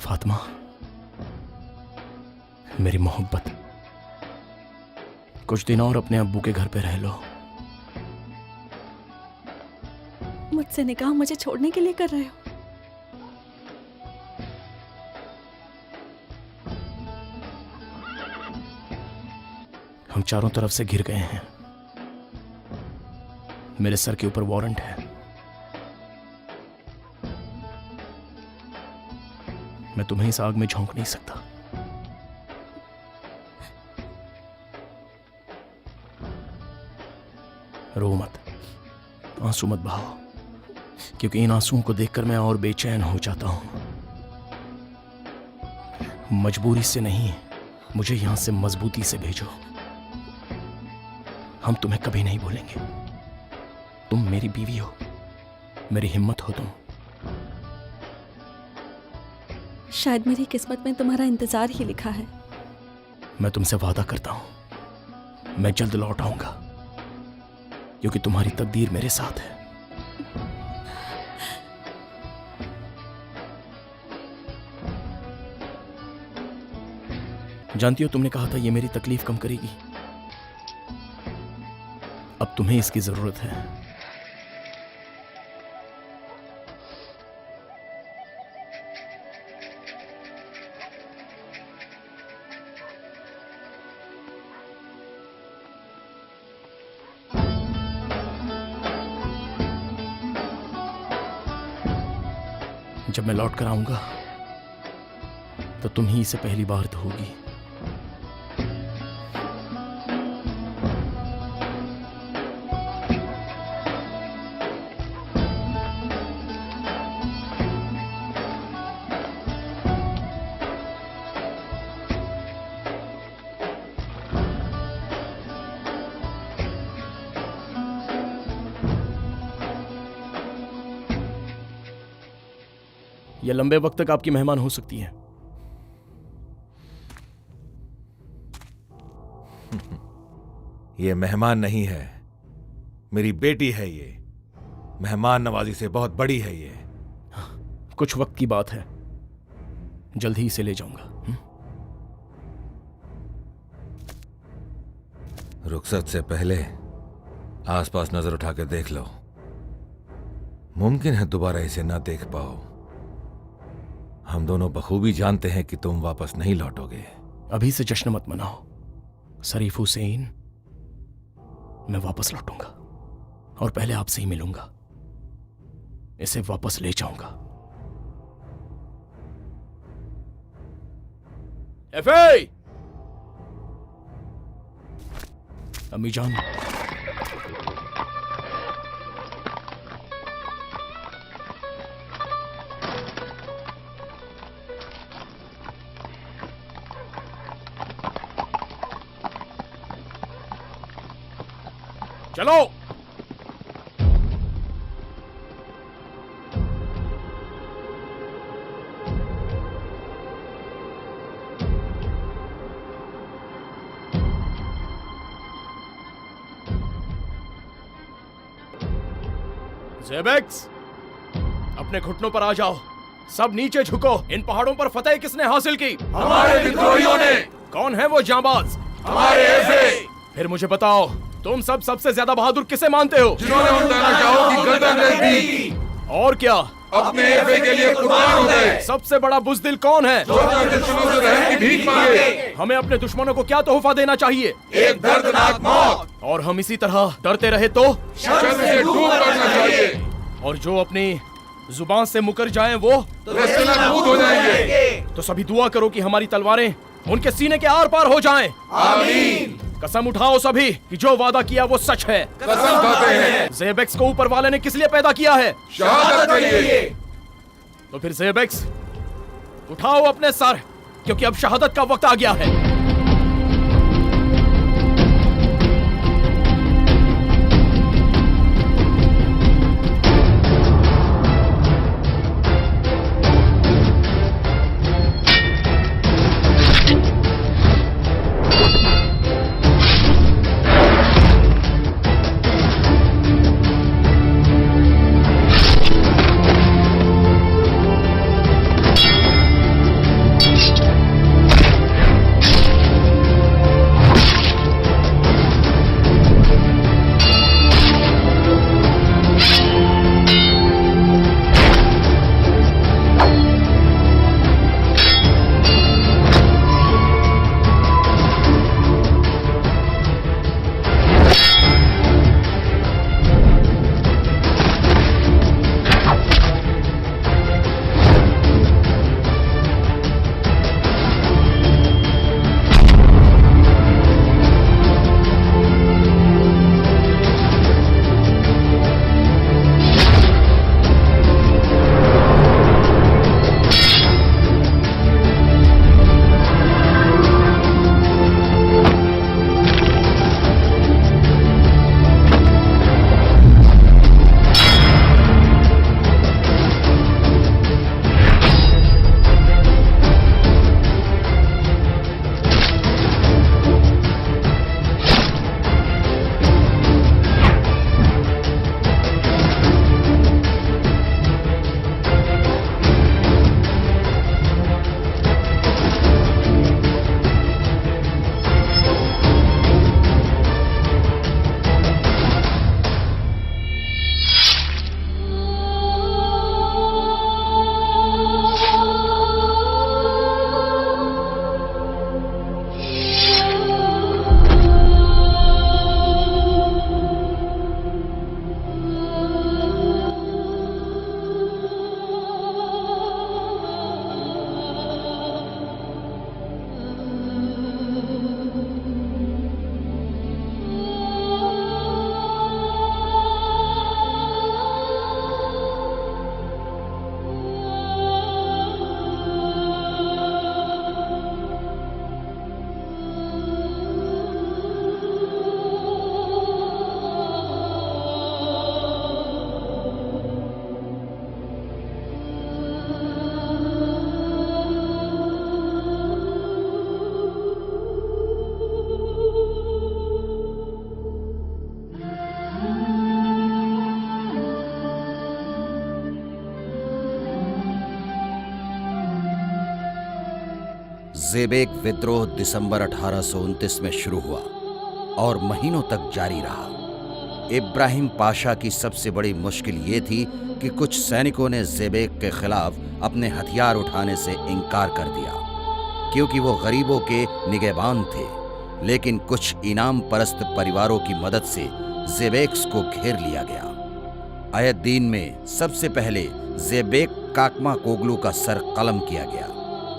फातिमा, मेरी मोहब्बत, कुछ दिन और अपने अब्बू के घर पे रह लो। मुझसे निकाह मुझे छोड़ने के लिए कर रहे हो? हम चारों तरफ से घिर गए हैं। मेरे सर के ऊपर वारंट है। मैं तुम्हें इस आग में झोंक नहीं सकता। रो मत, आंसू मत बहाओ, क्योंकि इन आंसुओं को देखकर मैं और बेचैन हो जाता हूं। मजबूरी से नहीं, मुझे यहां से मजबूती से भेजो। हम तुम्हें कभी नहीं भूलेंगे। तुम मेरी बीवी हो, मेरी हिम्मत हो तुम। शायद मेरी किस्मत में तुम्हारा इंतजार ही लिखा है। मैं तुमसे वादा करता हूं, मैं जल्द लौट आऊंगा, क्योंकि तुम्हारी तकदीर मेरे साथ है। जानती हो, तुमने कहा था ये मेरी तकलीफ कम करेगी। अब तुम्हें इसकी जरूरत है। जब मैं लौट कर आऊंगा तो तुम ही इसे पहली बार धोगी। यह लंबे वक्त तक आपकी मेहमान हो सकती है। ये मेहमान नहीं है, मेरी बेटी है। ये मेहमान नवाजी से बहुत बड़ी है। ये कुछ वक्त की बात है, जल्द ही इसे ले जाऊंगा। रुखसत से पहले आसपास नजर उठा के देख लो। मुमकिन है दोबारा इसे ना देख पाओ। हम दोनों बखूबी जानते हैं कि तुम वापस नहीं लौटोगे। अभी से जश्न मत मनाओ शरीफ हुसैन। मैं वापस लौटूंगा और पहले आपसे ही मिलूंगा। इसे वापस ले जाऊंगा। एफे! अम्मी जान, चलो। ज़ेबेक्स, अपने घुटनों पर आ जाओ। सब नीचे झुको। इन पहाड़ों पर फतेह किसने हासिल की? हमारे विद्रोहियों ने। कौन है वो जांबाज? हमारे एफए। फिर मुझे बताओ, तुम सब सबसे ज्यादा बहादुर किसे मानते हो? जिन्होंने उन तानाशाहों की गर्दन रख दी। और क्या? अपने एफए के लिए कुर्बान हो गए। सबसे बड़ा बुज़दिल कौन है? जो अपने दुश्मनों से रहम की भीख मांगे। हमें अपने दुश्मनों को क्या तोहफा देना चाहिए? एक दर्दनाक मौत। और हम इसी तरह डरते रहे तो शर्म से डूब मरना चाहिए। और जो अपनी जुबान से मुकर जाएं वो नाबूद हो जाएंगे। तो सभी दुआ करो कि हमारी तलवारें उनके सीने के आर पार हो जाएं। आमीन। कसम उठाओ सभी कि जो वादा किया वो सच है। कसम खाते हैं। ज़ेबेक्स को ऊपर वाले ने किस लिए पैदा किया है? शहादत के लिए। तो फिर ज़ेबेक्स, उठाओ अपने सर, क्योंकि अब शहादत का वक्त आ गया है। ज़ेबेक विद्रोह दिसंबर 1829 में शुरू हुआ और महीनों तक जारी रहा। इब्राहिम पाशा की सबसे बड़ी मुश्किल ये थी कि कुछ सैनिकों ने ज़ेबेक के खिलाफ अपने हथियार उठाने से इनकार कर दिया क्योंकि वो गरीबों के निगहबान थे, लेकिन कुछ इनाम परस्त परिवारों की मदद से ज़ेबेक्स को घेर लिया गया। अयद्दीन में सबसे पहले ज़ेबेक काकमा कोगलू का सर कलम किया गया,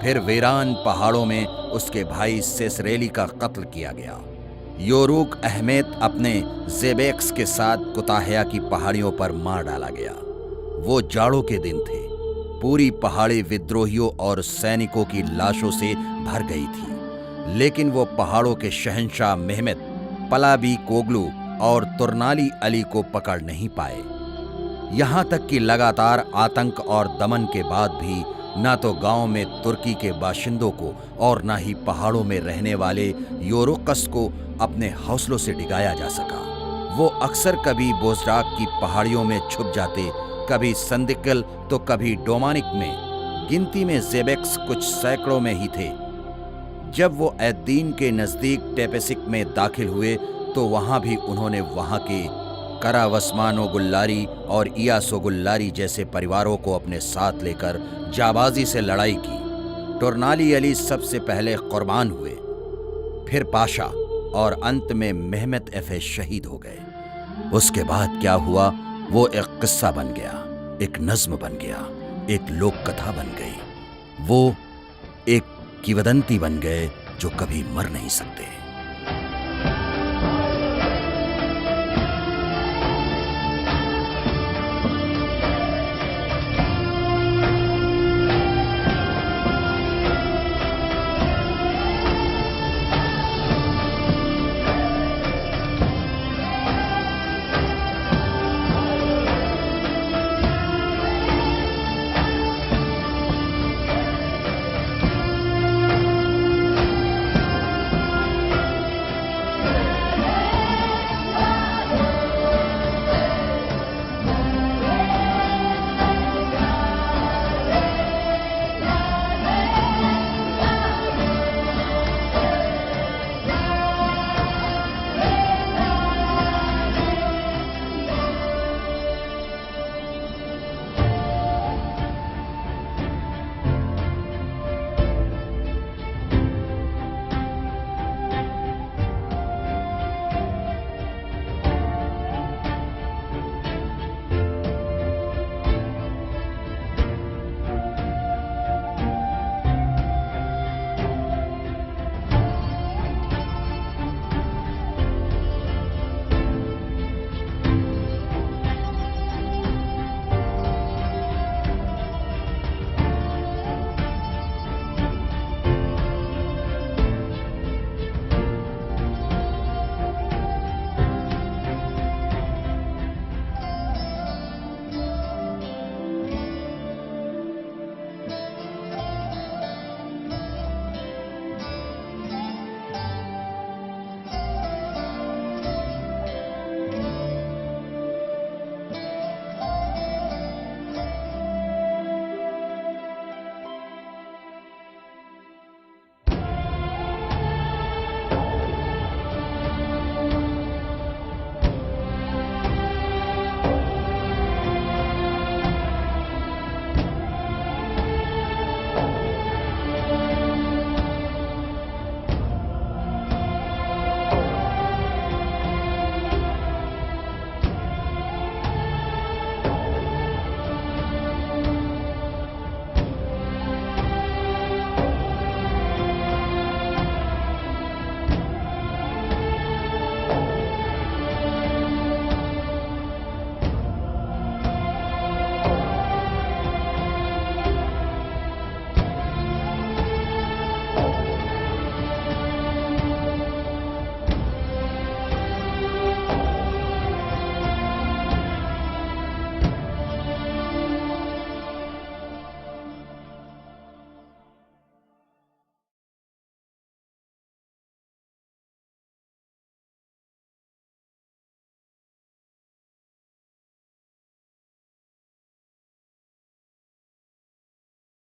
फिर वीरान पहाड़ों में उसके भाई सेसरेली का कत्ल किया गया। योरूक अहमेद अपने ज़ेबेक्स के साथ कुताहया की पहाड़ियों पर मार डाला गया। वो जाड़ों के दिन थे, पूरी पहाड़ी विद्रोहियों और सैनिकों की लाशों से भर गई थी, लेकिन वो पहाड़ों के शहंशाह मेहमेद, पलाबी कोगलू और तुरनाली अली को पकड़ नहीं पाए। यहाँ तक कि लगातार आतंक और दमन के बाद भी न तो गांव में तुर्की के बाशिंदों को और न ही पहाड़ों में रहने वाले योरोकस को अपने हौसलों से डिगाया जा सका। वो अक्सर कभी बोजराक की पहाड़ियों में छुप जाते, कभी संदिकल तो कभी डोमानिक में। गिनती में ज़ेबेक्स कुछ सैकड़ों में ही थे। जब वो एद्दीन के नज़दीक टेपेसिक में दाखिल हुए तो वहां भी उन्होंने वहां के करावस्मानो गुल्लारी और इयासो गुल्लारी जैसे परिवारों को अपने साथ लेकर जाबाजी से लड़ाई की। टुरनाली अली सबसे पहले कुर्बान हुए, फिर पाशा और अंत में मेहमत एफे शहीद हो गए। उसके बाद क्या हुआ वो एक किस्सा बन गया, एक नज्म बन गया, एक लोक कथा बन गई। वो एक किंवदंती बन गए जो कभी मर नहीं सकते।